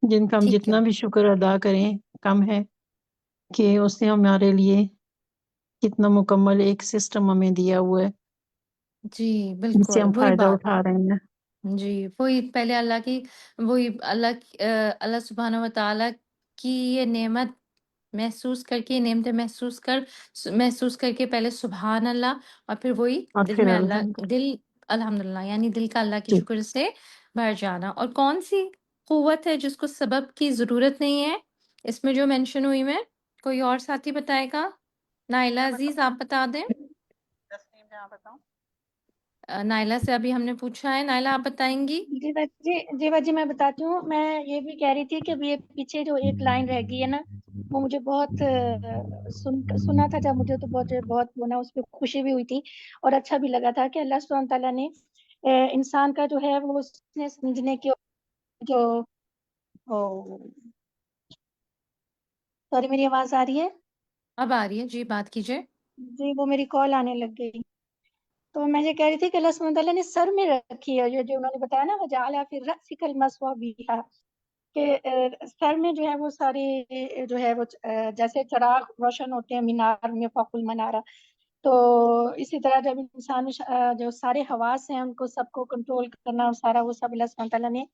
جن کا ہم ٹھیک ہے. جتنا بھی شکر ادا کریں کم ہے، کہ اس نے ہمارے لیے کتنا مکمل ایک سسٹم ہمیں دیا ہوا ہے جی جس سے بالکل ہم وہی فائدہ بات. اٹھا رہے ہیں. جی وہی پہلے اللہ کی وہی اللہ سبحانہ و تعالیٰ کی یہ نعمت محسوس کر کے، نعمتیں محسوس کر کے پہلے سبحان اللہ، اور پھر وہی اور دل پھر میں دل الحمدللہ، یعنی دل کا اللہ کے جی شکر سے بھر جانا. اور کون سی قوت ہے جس کو سبب کی ضرورت نہیں ہے اس میں جو مینشن ہوئی میں؟ کوئی اور ساتھی بتائے گا؟ نائلہ عزیز آپ بتا دیں. تسنیم جہاں بتاؤں. نائلہ سے ابھی ہم نے پوچھا ہے، نائلہ آپ بتائیں گی؟ جی باجی میں بتاتی ہوں. میں یہ بھی کہہ رہی تھی کہ یہ پیچھے جو ایک لائن رہ گئی ہے نا، وہ مجھے بہت سنا تھا جب مجھے، تو بہت وہ نا اس پہ خوشی بھی ہوئی تھی اور اچھا بھی لگا تھا کہ اللہ سبحانہ تعالیٰ نے انسان کا جو ہے وہ اس نے سمجھنے کی جو سوری میری آواز آ رہی ہے؟ اب آ رہی ہے جی، بات کیجیے. جی وہ میری کال آنے لگ گئی. تو میں یہ کہہ رہی تھی کہ اللہ سبحانہ تعالیٰ نے سر میں رکھی ہے، یہ جو انہوں نے بتایا نا وجعل فی رأسک المسوا بها، کہ سر میں جو ہے وہ ساری جو ہے وہ جیسے چراغ روشن ہوتے ہیں مینار میں فوق المنارہ، تو اسی طرح جب انسان جو سارے حواس ہیں ان کو سب کو کنٹرول کرنا، سارا وہ سب اللہ سبحانہ تعالیٰ نے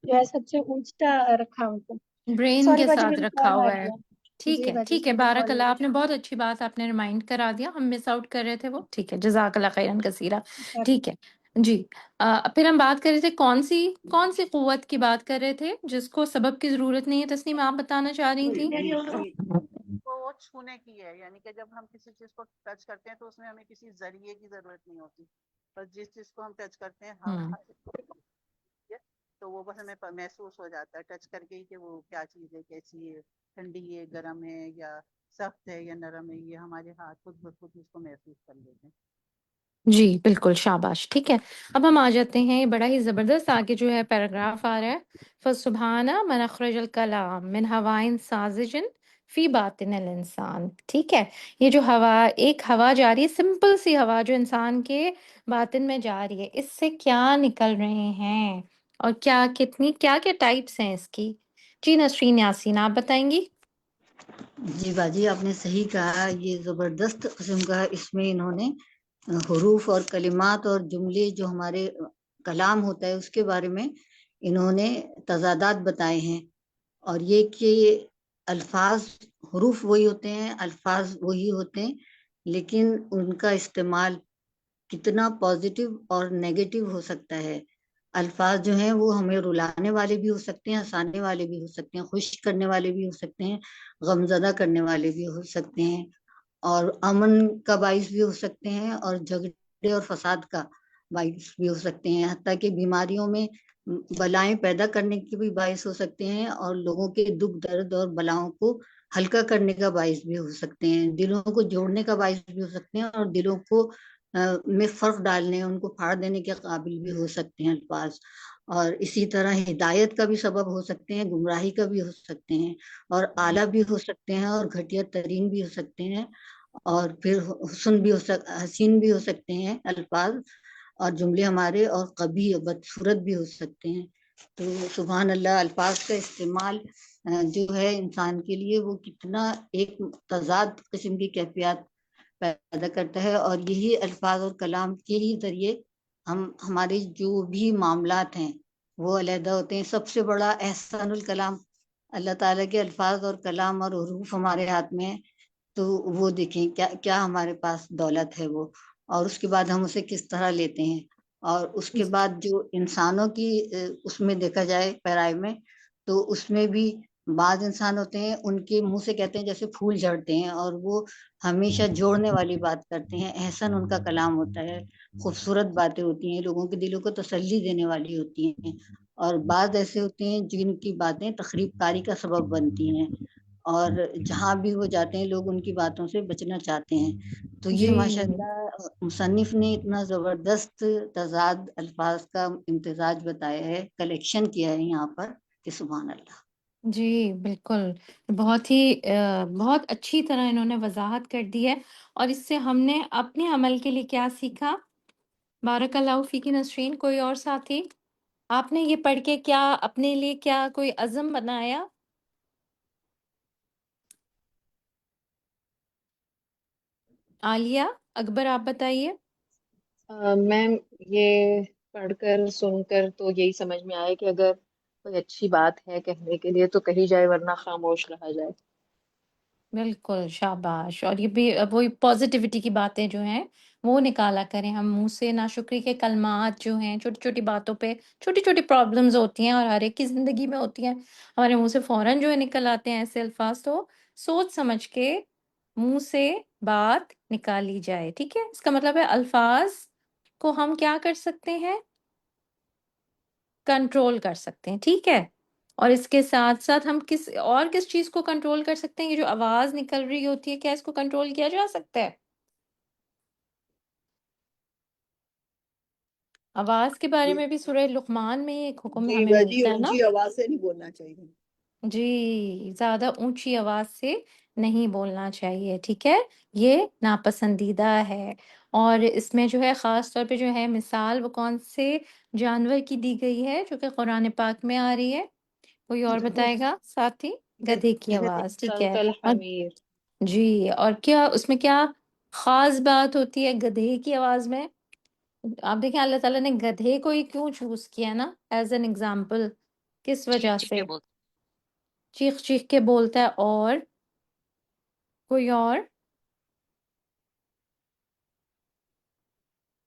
جو ہے سب سے اونچا رکھا ان کو. برین سوری کے باجی ساتھ میری رکھا کال آ ہوا ہے. رہی ہے. ٹھیک جی ہے باجی ٹھیک ہے، میری بارک کال اللہ، آ آپ نے بہت اچھی بات آپ نے ریمائنڈ کرا دیا، ہم مس آؤٹ کر رہے تھے وہ. ٹھیک ہے، جزاک اللہ خیرن کثیرہ. رہی ہے. ٹھیک ہے جی. پھر ہم بات کر رہے تھے کون سی قوت کی بات کر رہے تھے جس کو سبب کی ضرورت نہیں ہے؟ تسنیم آپ بتانا چاہ رہی تھی. وہ چھونے کی ہے، یعنی کہ جب ہم کسی چیز کو ٹچ کرتے ہیں تو اس میں ہمیں کسی ذریعے کی ضرورت نہیں ہوتی، بس جس چیز کو ہم ٹچ کرتے ہیں تو وہ بس ہمیں محسوس ہو جاتا ہے ٹچ کر کے ہی کہ وہ کیا چیز ہے، کیسی ہے، ٹھنڈی ہے، گرم ہے، یا سخت ہے یا نرم ہے، یہ ہمارے ہاتھ خود بخود اس کو محسوس کر لیتے ہیں. جی بالکل، شاباش. ٹھیک ہے، اب ہم آ جاتے ہیں، بڑا ہی زبردست آگے جو ہے پیراگراف آ رہا ہے. فَسُبْحَانَ مَنْ أَخْرَجَ الْكَلَامَ مِنْ هَوَاءٍ سَاذِجٍ فِي بَاطِنِ الْإِنسَانِ. ٹھیک ہے، یہ جو ایک ہوا جا رہی ہے، سمپل سی ہوا جو انسان کے باطن میں جا رہی ہے، اس سے کیا نکل رہے ہیں اور کیا ٹائپس ہیں اس کی؟ جی نسرین یاسین آپ بتائیں گی. جی باجی آپ نے صحیح کہا، یہ زبردست قسم کا اس میں انہوں نے حروف اور کلمات اور جملے جو ہمارے کلام ہوتا ہے اس کے بارے میں انہوں نے تضادات بتائے ہیں. اور یہ کہ الفاظ، حروف وہی ہوتے ہیں، الفاظ وہی ہوتے ہیں، لیکن ان کا استعمال کتنا پازیٹیو اور نیگیٹو ہو سکتا ہے. الفاظ جو ہیں وہ ہمیں رلانے والے بھی ہو سکتے ہیں، ہنسانے والے بھی ہو سکتے ہیں، خوش کرنے والے بھی ہو سکتے ہیں، غمزدہ کرنے والے بھی ہو سکتے ہیں، اور امن کا باعث بھی ہو سکتے ہیں، اور جھگڑے اور فساد کا باعث بھی ہو سکتے ہیں، حتیٰ کہ بیماریوں میں بلائیں پیدا کرنے کے بھی باعث ہو سکتے ہیں، اور لوگوں کے دکھ درد اور بلاؤں کو ہلکا کرنے کا باعث بھی ہو سکتے ہیں، دلوں کو جوڑنے کا باعث بھی ہو سکتے ہیں، اور دلوں کو میں فرق ڈالنے، ان کو پھاڑ دینے کے قابل بھی ہو سکتے ہیں الفاظ. اور اسی طرح ہدایت کا بھی سبب ہو سکتے ہیں، گمراہی کا بھی ہو سکتے ہیں، اور اعلیٰ بھی ہو سکتے ہیں، اور گھٹیا ترین بھی ہو سکتے ہیں، اور پھر حسین بھی ہو سکتے ہیں الفاظ اور جملے ہمارے، اور قبیح بدصورت بھی ہو سکتے ہیں. تو سبحان اللہ الفاظ کا استعمال جو ہے انسان کے لیے وہ کتنا ایک تضاد قسم کی کیفیات پیدا کرتا ہے، اور یہی الفاظ اور کلام کے ہی ذریعے ہم ہمارے جو بھی معاملات ہیں وہ علیحدہ ہوتے ہیں۔ سب سے بڑا احسان الکلام اللہ تعالیٰ کے الفاظ اور کلام اور حروف ہمارے ہاتھ میں ہے، تو وہ دیکھیں کیا ہمارے پاس دولت ہے وہ، اور اس کے بعد ہم اسے کس طرح لیتے ہیں۔ اور اس کے بعد جو انسانوں کی اس میں دیکھا جائے پیرائے میں، تو اس میں بھی بعض انسان ہوتے ہیں ان کے منہ سے کہتے ہیں جیسے پھول جھڑتے ہیں، اور وہ ہمیشہ جوڑنے والی بات کرتے ہیں، احسن ان کا کلام ہوتا ہے، خوبصورت باتیں ہوتی ہیں، لوگوں کے دلوں کو تسلی دینے والی ہوتی ہیں۔ اور بعض ایسے ہوتے ہیں جن کی باتیں تخریب کاری کا سبب بنتی ہیں، اور جہاں بھی وہ جاتے ہیں لوگ ان کی باتوں سے بچنا چاہتے ہیں۔ تو یہ جی ماشاءاللہ مصنف نے اتنا زبردست تضاد الفاظ کا امتزاج بتایا ہے، کلیکشن کیا ہے یہاں پر، کہ سبحان اللہ۔ جی بالکل، بہت ہی بہت اچھی طرح انہوں نے وضاحت کر دی ہے، اور اس سے ہم نے اپنے عمل کے لیے کیا سیکھا۔ بارک اللہ فیکی نسرین، کوئی اور ساتھی آپ نے یہ پڑھ کے کیا اپنے لیے کیا کوئی عزم بنایا؟ عالیہ اکبر آپ بتائیے۔ میم یہ پڑھ کر سن کر تو یہی سمجھ میں آیا کہ اگر کوئی اچھی بات ہے کہنے کے لیے تو کہی جائے، ورنہ خاموش رہا جائے۔ بالکل شاباش، اور یہ بھی وہی پازیٹیوٹی کی باتیں جو ہیں وہ نکالا کریں ہم منہ سے، ناشکری کے کلمات جو ہیں چھوٹی چھوٹی باتوں پہ، چھوٹی چھوٹی پرابلمز ہوتی ہیں اور ہر ایک کی زندگی میں ہوتی ہیں، ہمارے منہ سے فوراً جو ہے نکل آتے ہیں ایسے الفاظ، تو سوچ سمجھ کے منہ سے بات نکالی جائے، ٹھیک ہے؟ اس کا مطلب ہے الفاظ کو ہم کیا کر سکتے ہیں؟ کنٹرول کر سکتے ہیں، ٹھیک ہے؟ اور اس کے ساتھ ساتھ ہم کس چیز کو کنٹرول کر سکتے ہیں؟ یہ جو آواز نکل رہی ہوتی ہے، کیا اس کو کنٹرول کیا جا سکتا ہے؟ آواز کے بارے میں بھی سورہ لقمان میں ایک حکم جی ہمیں باجی، ملتا ہے نا؟ اونچی آواز سے نہیں بولنا چاہیے۔ جی، زیادہ اونچی آواز سے نہیں بولنا چاہیے، ٹھیک ہے؟ یہ ناپسندیدہ ہے، اور اس میں جو ہے خاص طور پہ جو ہے مثال وہ کون سے جانور کی دی گئی ہے جو کہ قرآن پاک میں آ رہی ہے؟ کوئی اور بتائے گا ساتھی؟ گدھے کی آواز، ٹھیک ہے؟ کل اور حمیر۔ جی، اور کیا اس میں کیا خاص بات ہوتی ہے گدھے کی آواز میں؟ آپ دیکھیں اللہ تعالیٰ نے گدھے کو ہی کیوں چوز کیا نا ایز این ایگزامپل، کس چیخ وجہ چیخ کے سے؟ بولتے چیخ چیخ کے بولتا ہے، اور کوئی اور؟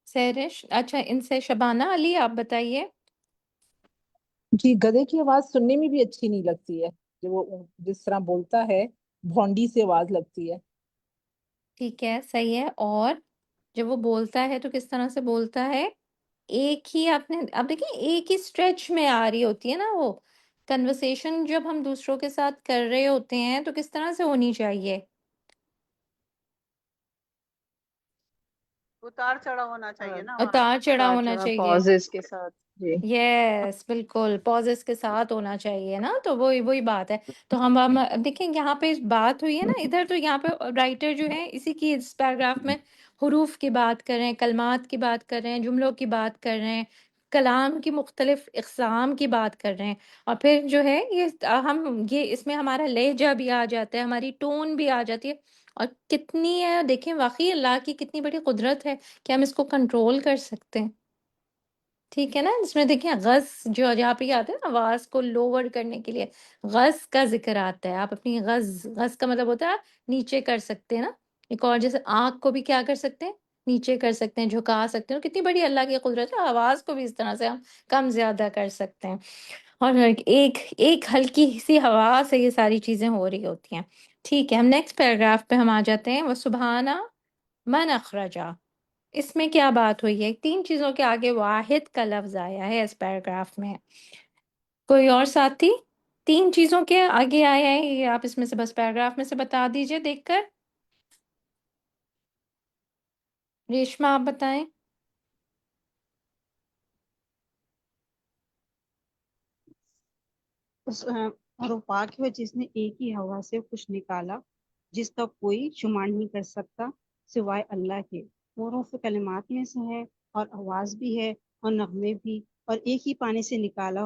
سہرش، اچھا ان سے شبانہ علی آپ بتائیے۔ جی، گدھے کی آواز سننے میں بھی اچھی نہیں لگتی ہے، جو وہ جس طرح بولتا ہے بھونڈی سی آواز لگتی ہے۔ ٹھیک ہے، صحیح ہے، اور جب وہ بولتا ہے تو کس طرح سے بولتا ہے؟ ایک ہی آپ دیکھیں ایک ہی اسٹریچ میں آ رہی ہوتی ہے نا وہ کنورسیشن، جب ہم دوسروں کے ساتھ کر رہے ہوتے ہیں تو کس طرح سے ہونی چاہیے؟ اتار چڑھا ہونا چاہیے نا وہاں اتار چڑھا اتار ہونا چڑھا چاہیے، پازز کے ساتھ، جی۔ یس بالکل پوزس کے ساتھ ہونا چاہیے نا، تو وہی بات ہے۔ تو ہم دیکھیں یہاں پہ بات ہوئی ہے نا، ادھر تو یہاں پہ رائٹر جو ہے اسی کی اس پیراگراف میں حروف کی بات کر رہے ہیں، کلمات کی بات کر رہے ہیں، جملوں کی بات کر رہے ہیں، کلام کی مختلف اقسام کی بات کر رہے ہیں، اور پھر جو ہے یہ اس میں ہمارا لہجہ بھی آ جاتا ہے، ہماری ٹون بھی آ جاتی ہے، اور کتنی ہے دیکھیں واقعی اللہ کی کتنی بڑی قدرت ہے کہ ہم اس کو کنٹرول کر سکتے ہیں، ٹھیک ہے نا؟ اس میں دیکھیں غص جو جہاں پہ آتا ہے نا آواز کو لوور کرنے کے لیے غص کا ذکر آتا ہے، آپ اپنی غص کا مطلب ہوتا ہے نیچے کر سکتے ہیں نا، ایک اور جیسے آنکھ کو بھی کیا کر سکتے ہیں؟ نیچے کر سکتے ہیں، جھکا سکتے ہیں، اور کتنی بڑی اللہ کی قدرت ہے، آواز کو بھی اس طرح سے ہم کم زیادہ کر سکتے ہیں، اور ایک ہلکی سی ہوا سے یہ ساری چیزیں ہو رہی ہوتی ہیں، ٹھیک ہے؟ ہم نیکسٹ پیراگراف پہ ہم آ جاتے ہیں، وہ سبحانہ من اخرجا، اس میں کیا بات ہوئی ہے؟ 3 چیزوں کے آگے واحد کا لفظ آیا ہے اس پیراگراف میں، کوئی اور ساتھی 3 چیزوں کے آگے آیا ہے یہ آپ اس میں سے بس پیراگراف میں سے بتا دیجئے دیکھ کر۔ ریشما آپ بتائیں۔ اور وہ پاک ہے جس نے ایک ہی ہوا سے کچھ نکالا جس کا کوئی شمار نہیں کر سکتا سوائے اللہ کے، وہ حروف کلمات میں سے ہے اور آواز بھی ہے اور نغمے بھی، اور ایک ہی پانی سے نکالا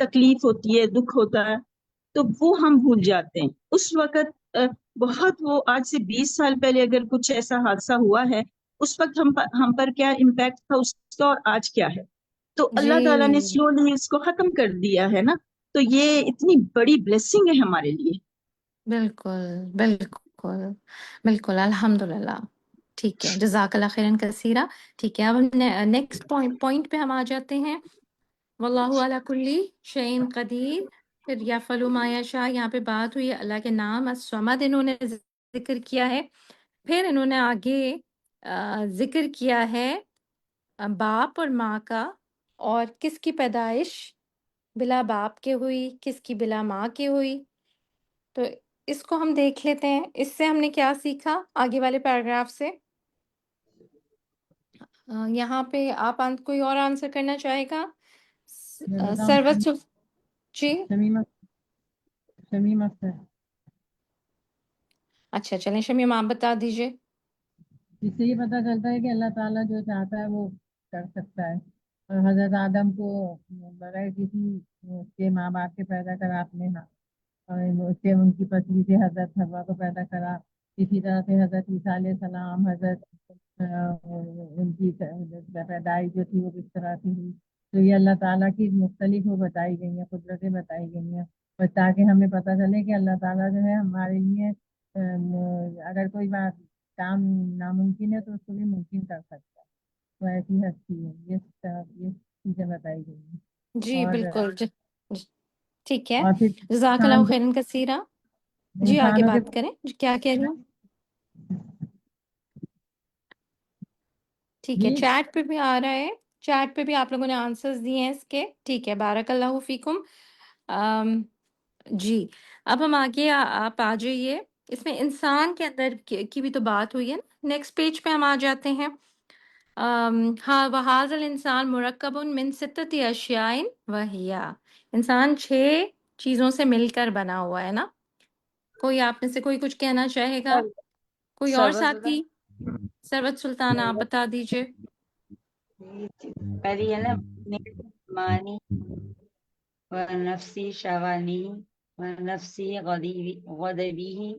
تکلیف ہوتی ہے، دکھ ہوتا ہے، تو وہ ہم بھول جاتے ہیں اس وقت۔ بہت وہ آج سے 20 سال پہلے اگر کچھ ایسا حادثہ ہوا ہے، اس وقت ہم پر کیا امپیکٹ تھا اس کا اور آج کیا ہے، تو اللہ تعالیٰ نے جی سلولی اس کو ختم کر دیا ہے نا، تو یہ اتنی بڑی بلیسنگ ہے ہمارے لیے۔ بالکل بالکل بالکل، الحمدللہ۔ ٹھیک ہے، جزاک اللہ خیرن کثیرہ۔ ٹھیک ہے، اب ہم نیکسٹ پوائنٹ پہ ہم آ جاتے ہیں۔ واللہ علی کل شیء قدیر، پھر یفعل ما یشاء، یہاں پہ بات ہوئی ہے اللہ کے نام الصمد انہوں نے ذکر کیا ہے، پھر انہوں نے آگے ذکر کیا ہے باپ اور ماں کا، اور کس کی پیدائش بلا باپ کے ہوئی، کس کی بلا ماں کے ہوئی۔ تو اس کو ہم دیکھ لیتے ہیں، اس سے ہم نے کیا سیکھا آگے والے پیراگراف سے۔ یہاں پہ آپ کوئی اور آنسر کرنا چاہے گا؟ میں بتاؤں؟ سروت جی شمیم اختر۔ اچھا چلیں شمیم آپ بتا دیجئے۔ اس سے یہ پتہ چلتا ہے کہ اللہ تعالیٰ جو چاہتا ہے وہ کر سکتا ہے، اور حضرت آدم کو بغیر کسی کے ماں باپ کے پیدا کرا اپنے ہاں، اور اس سے ان کی پسلی سے حضرت حوا کو پیدا کرا، اسی طرح سے حضرت عیسیٰ علیہ السلام، ان کی پیدائش جو تھی وہ کس طرح سے ہوئی، تو یہ اللہ تعالیٰ کی مختلف وہ بتائی گئی ہیں، قدرتیں بتائی گئی ہیں، اور تاکہ ہمیں پتہ چلے کہ اللہ تعالیٰ جو ہے ہمارے لیے اگر کوئی بات کام ناممکن ہے تو اس کو بھی ممکن کر سکتا ہے، تو ایسی ہستی ہے، یہ چیزیں بتائی گئی ہیں۔ جی بالکل ٹھیک ہے، اور پھر جزاک اللہ خیرن کثیرہ۔ جی آگے انسانوں کے بات کریں، کیا کہہ رہے ہیں؟ ٹھیک ہے، جی چیٹ پہ بھی آ رہا ہے، چیٹ پہ بھی آپ لوگوں نے آنسرز دیے ہیں اس کے۔ ٹھیک ہے، بارک اللہ فیکم۔ جی اب ہم آگے آپ آ جائیے، اس میں انسان کے اندر کی بھی تو بات ہوئی ہے نا۔ نیکسٹ پیج پہ ہم آ جاتے ہیں۔ ہاں وَهَذَا الْإِنسَانُ مُرَكَّبٌ مِّن سِتَّةِ أَشْيَاءٍ وَهِيَ، انسان 6 چیزوں سے مل کر بنا ہوا ہے نا۔ کوئی آپ میں سے کوئی کچھ کہنا چاہے گا؟ کوئی اور ساتھی؟ سروت سلطانہ آپ بتا دیجئے۔ پہلی ہے نا مانی ونفسی شوانی ونفسی غضبی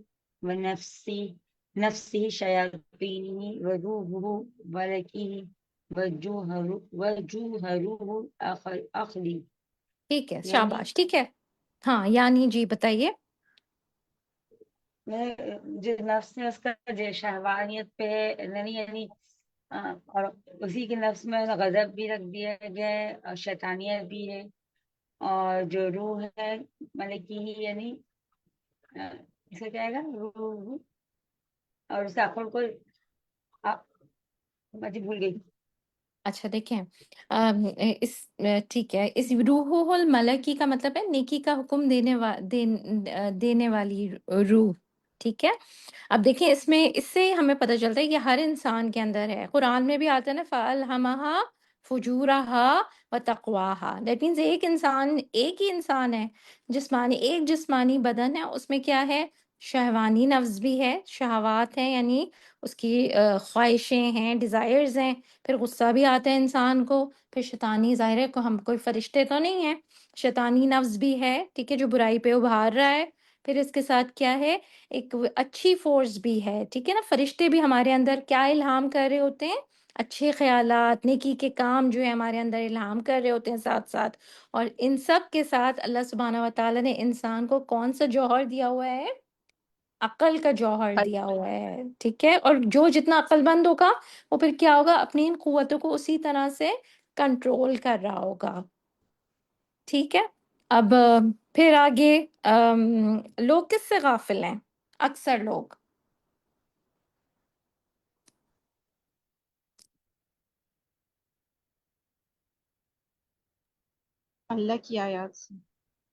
ونفسی شیاطینی وروحہ ولکی وجوہرہ اخلی، ٹھیک ہے، یعنی شاباش، ٹھیک ہے۔ ہاں یعنی جی بتائیے۔ جو نفس ہے اس کا جو شہوانیت پہ یعنی اور اسی کے نفس میں غضب بھی رکھ دیا گیا ہے، اور شیطانیت بھی ہے، اور جو روح ہے ملکی ہی یعنی اسے کیا گا روح، اور اس عقل کو مجھے بھول گئی۔ اچھا دیکھیں، اس ٹھیک ہے، اس روح الملکی کا مطلب ہے نیکی کا حکم دینے والی روح۔ ٹھیک ہے، اب دیکھیں اس میں اس سے ہمیں پتہ چلتا ہے کہ ہر انسان کے اندر ہے، قرآن میں بھی آتا ہے نا فَأَلْهَمَهَا فُجُورَهَا وَتَقْوَاهَا، دیٹ مینز ایک ہی انسان ہے، ایک جسمانی بدن ہے، اس میں کیا ہے، شہوانی نفس بھی ہے، شہوات ہیں یعنی اس کی خواہشیں ہیں، ڈیزائرز ہیں، پھر غصہ بھی آتا ہے انسان کو، پھر شیطانی، ظاہر ہے ہم کوئی فرشتے تو نہیں ہیں، شیطانی نفس بھی ہے، ٹھیک ہے، جو برائی پہ ابھار رہا ہے، پھر اس کے ساتھ کیا ہے، ایک اچھی فورس بھی ہے، ٹھیک ہے نا۔ فرشتے بھی ہمارے اندر کیا الہام کر رہے ہوتے ہیں، اچھے خیالات، نیکی کے کام جو ہے ہمارے اندر الہام کر رہے ہوتے ہیں ساتھ ساتھ، اور ان سب کے ساتھ اللہ سبحانہ و تعالیٰ نے انسان کو کون سا جوہر دیا ہوا ہے، عقل کا جوہر دیا ہوا ہے، ٹھیک ہے، اور جو جتنا عقل مند ہوگا وہ پھر کیا ہوگا، اپنی ان قوتوں کو اسی طرح سے کنٹرول کر رہا ہوگا، ٹھیک ہے۔ اب پھر آگے لوگ کس سے غافل ہیں، اکثر لوگ اللہ کی آیات سے۔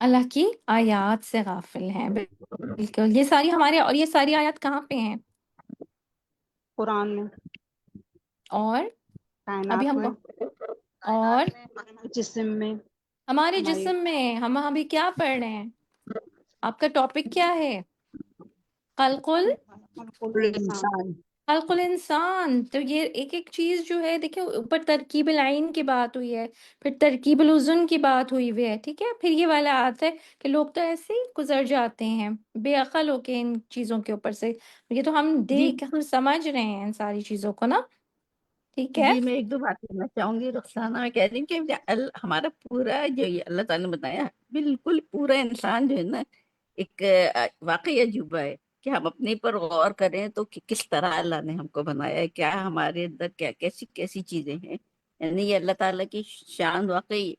اللہ کی آیات سے غافل ہیں، بالکل، یہ ساری ہمارے، اور یہ ساری آیات کہاں پہ ہیں، قرآن میں، اور ابھی کائنات ہم میں، اور جسم میں، ہمارے ہماری جسم میں، ہم ابھی کیا پڑھ رہے ہیں، آپ کا ٹاپک کیا ہے، خلق انسان خلق الانسان، تو یہ ایک ایک چیز جو ہے دیکھیں، اوپر ترکیب العین کی بات ہوئی ہے، پھر ترکیب الاذن کی بات ہوئی ہوئی ہے، ٹھیک ہے، پھر یہ والا آتا ہے کہ لوگ تو ایسے ہی گزر جاتے ہیں بے عقل ہو کے ان چیزوں کے اوپر سے. یہ تو ہم جی دیکھ ہم سمجھ رہے ہیں ان ساری چیزوں کو نا، ٹھیک ہے. جی میں ایک دو بات کرنا چاہوں گی رخسانہ. میں کہہ رہی ہوں کہ ہمارا پورا جو یہ اللہ تعالیٰ نے بتایا بالکل پورا انسان جو ہے نا ایک واقعی عجوبہ ہے کہ ہم اپنے پر غور کریں تو کس طرح اللہ نے ہم کو بنایا ہے، کیا ہمارے اندر کیا کیسی کیسی چیزیں ہیں. یعنی یہ اللہ تعالیٰ کی شان واقعی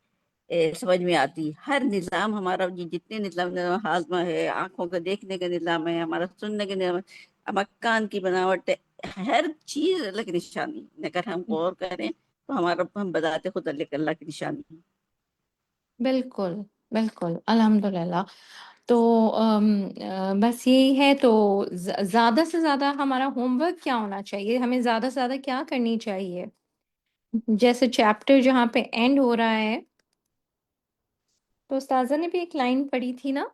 سمجھ میں آتی. ہر نظام ہمارا جتنے نظام ہاضمہ ہے، آنکھوں کا دیکھنے کا نظام ہے، ہمارا سننے کا نظام ہے، مکان کی بناوٹ ہے، ہر چیز اللہ کی نشانی. اگر ہم غور کریں تو ہم بذات خود اللہ کی نشانی ہے. بالکل بالکل الحمدللہ. تو بس یہی ہے. تو زیادہ سے زیادہ ہمارا ہوم ورک کیا ہونا چاہیے، ہمیں زیادہ سے زیادہ کیا کرنی چاہیے؟ جیسے چیپٹر جہاں پہ اینڈ ہو رہا ہے، تو استاذہ نے بھی ایک لائن پڑھی تھی نا،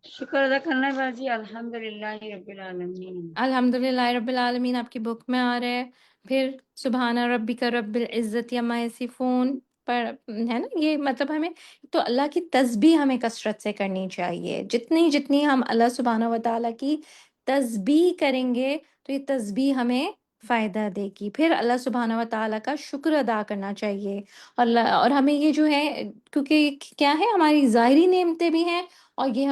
شکر ادا کرنا ہے باجی، الحمدللہ رب العالمین. الحمدللہ رب العالمین آپ کی بک میں آ رہا ہے. پھر سبحان ربک رب العزت عما یصفون پر ہے نا. یہ مطلب ہمیں تو اللہ کی تسبیح ہمیں کثرت سے کرنی چاہیے. جتنی جتنی ہم اللہ سبحانہ و تعالیٰ کی تسبیح کریں گے تو یہ تسبیح ہمیں فائدہ دے گی. پھر اللہ سبحانہ و تعالیٰ کا شکر ادا کرنا چاہیے. اور ہمیں یہ جو ہے، کیونکہ کیا ہے ہماری ظاہری نعمتیں بھی ہیں، اور یہ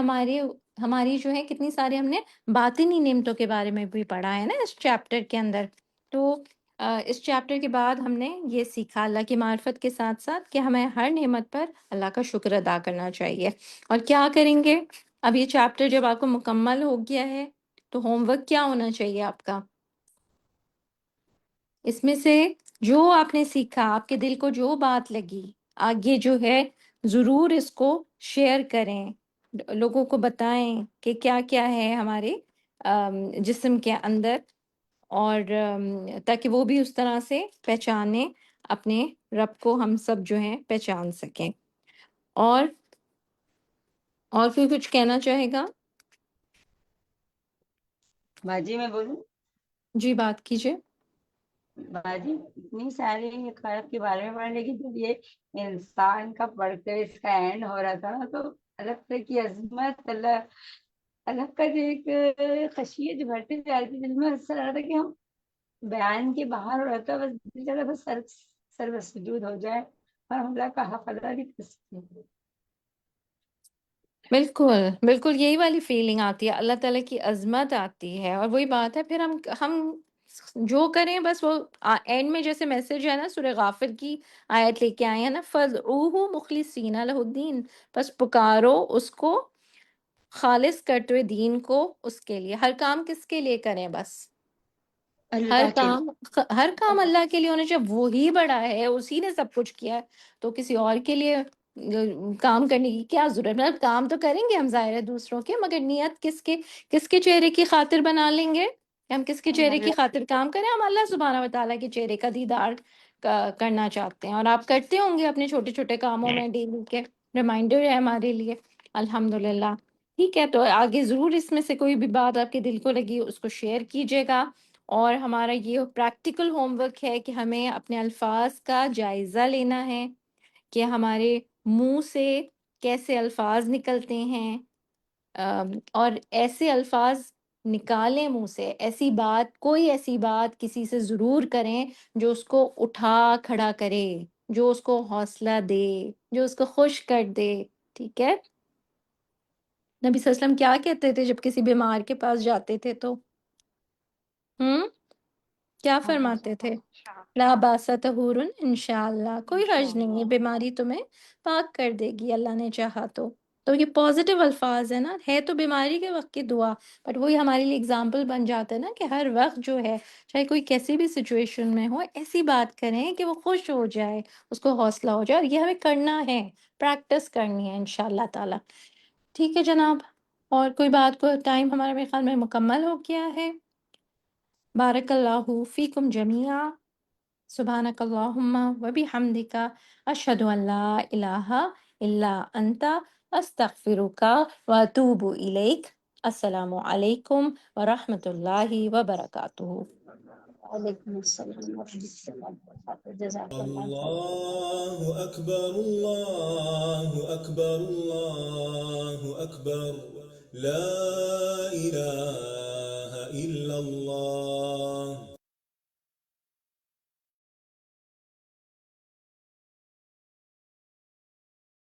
ہماری جو ہے کتنی ساری ہم نے باطنی نعمتوں کے بارے میں بھی پڑھا ہے نا اس چیپٹر کے اندر. تو اس چیپٹر کے بعد ہم نے یہ سیکھا اللہ کی معرفت کے ساتھ ساتھ کہ ہمیں ہر نعمت پر اللہ کا شکر ادا کرنا چاہیے. اور کیا کریں گے؟ اب یہ چیپٹر جب آپ کو مکمل ہو گیا ہے تو ہوم ورک کیا ہونا چاہیے آپ کا؟ اس میں سے جو آپ نے سیکھا، آپ کے دل کو جو بات لگی، آگے جو ہے ضرور اس کو شیئر کریں، لوگوں کو بتائیں کہ کیا کیا ہے ہمارے جسم کے اندر، اور تاکہ وہ بھی اس طرح سے پہچانیں اپنے رب کو، ہم سب جو ہیں پہچان سکیں. اور پھر کچھ کہنا چاہے گا؟ باجی میں بولوں؟ جی بات کیجیے. باجی اتنی ساری خلق کے بارے میں پڑھنے کی، جب یہ انسان کا پڑھ کر اس کا اینڈ ہو رہا تھا نا، تو اللہ تعالیٰ کی عظمت، اللہ کا جو ایک خشیت جو بڑھتے جا رہی تھی دل میں، ایسا لگ رہا تھا کہ ہم بیان کے باہر ہو رہا تھا. بس دل چاہتا بس سر بسجود ہو جائے اور ہم اللہ کا حق ادا بھی کر سکیں. بالکل بالکل یہی والی فیلنگ آتی ہے، اللہ تعالیٰ کی عظمت آتی ہے. اور وہی بات ہے، پھر ہم جو کریں بس وہ اینڈ میں جیسے میسج ہے نا، سورہ غافر کی آیت لے کے آئے ہیں نا، فَادْعُوهُ مُخْلِصِينَ لَهُ الدِّينَ، بس پکارو اس کو خالص کرتے ہوئے دین کو اس کے لیے. ہر کام کس کے لیے کریں؟ بس اللہ کے ہر کام اللہ کے لیے ہونا چاہیے. وہی بڑا ہے، اسی نے سب کچھ کیا ہے، تو کسی اور کے لیے کام کرنے کی کیا ضرورت؟ مطلب کام تو کریں گے ہم ظاہر ہے دوسروں کے، مگر نیت کس کے چہرے کی خاطر بنا لیں گے؟ ہم کس کے چہرے کی خاطر کام کریں؟ ہم اللہ سبحانہ و تعالیٰ کے چہرے کا دیدار کرنا چاہتے ہیں. اور آپ کرتے ہوں گے اپنے چھوٹے چھوٹے کاموں میں، ڈیلی کے ریمائنڈر ہے ہمارے لیے. الحمدللہ. ٹھیک ہے، تو آگے ضرور اس میں سے کوئی بھی بات آپ کے دل کو لگی اس کو شیئر کیجیے گا. اور ہمارا یہ پریکٹیکل ہوم ورک ہے کہ ہمیں اپنے الفاظ کا جائزہ لینا ہے کہ ہمارے منہ سے کیسے الفاظ نکلتے ہیں، اور ایسے الفاظ نکالیں منہ سے، کوئی ایسی بات کسی سے ضرور کریں جو اس کو اٹھا کھڑا کرے، جو اس کو حوصلہ دے، جو اس کو خوش کر دے. ٹھیک ہے؟ نبی صلی اللہ علیہ وسلم کیا کہتے تھے جب کسی بیمار کے پاس جاتے تھے تو کیا فرماتے تھے؟ لا باس طہور انشاءاللہ، کوئی حرج نہیں ہے، بیماری تمہیں پاک کر دے گی اللہ نے چاہا تو یہ پازیٹیو الفاظ ہے نا، ہے تو بیماری کے وقت کی دعا، بٹ وہی ہمارے لیے اگزامپل بن جاتا ہے نا کہ ہر وقت جو ہے چاہے کوئی کیسی بھی سچویشن میں ہو، ایسی بات کریں کہ وہ خوش ہو جائے، اس کو حوصلہ ہو جائے. اور یہ ہمیں کرنا ہے، پریکٹس کرنی ہے انشاءاللہ تعالی. ٹھیک ہے جناب، اور کوئی بات کو ٹائم ہمارے میرے خیال میں مکمل ہو گیا ہے. بارک اللہ فیکم جمیعا، سبحانک اللہم و بحمدک، اشہد ان لا الہ الا انت، استغفرک و اتوب الیک. السلام علیکم ورحمۃ اللہ وبرکاتہ. وعلیکم السلام ورحمۃ اللہ وبرکاتہ. جزاک اللہ خیر. الله أكبر الله أكبر الله أكبر لا إله إلا الله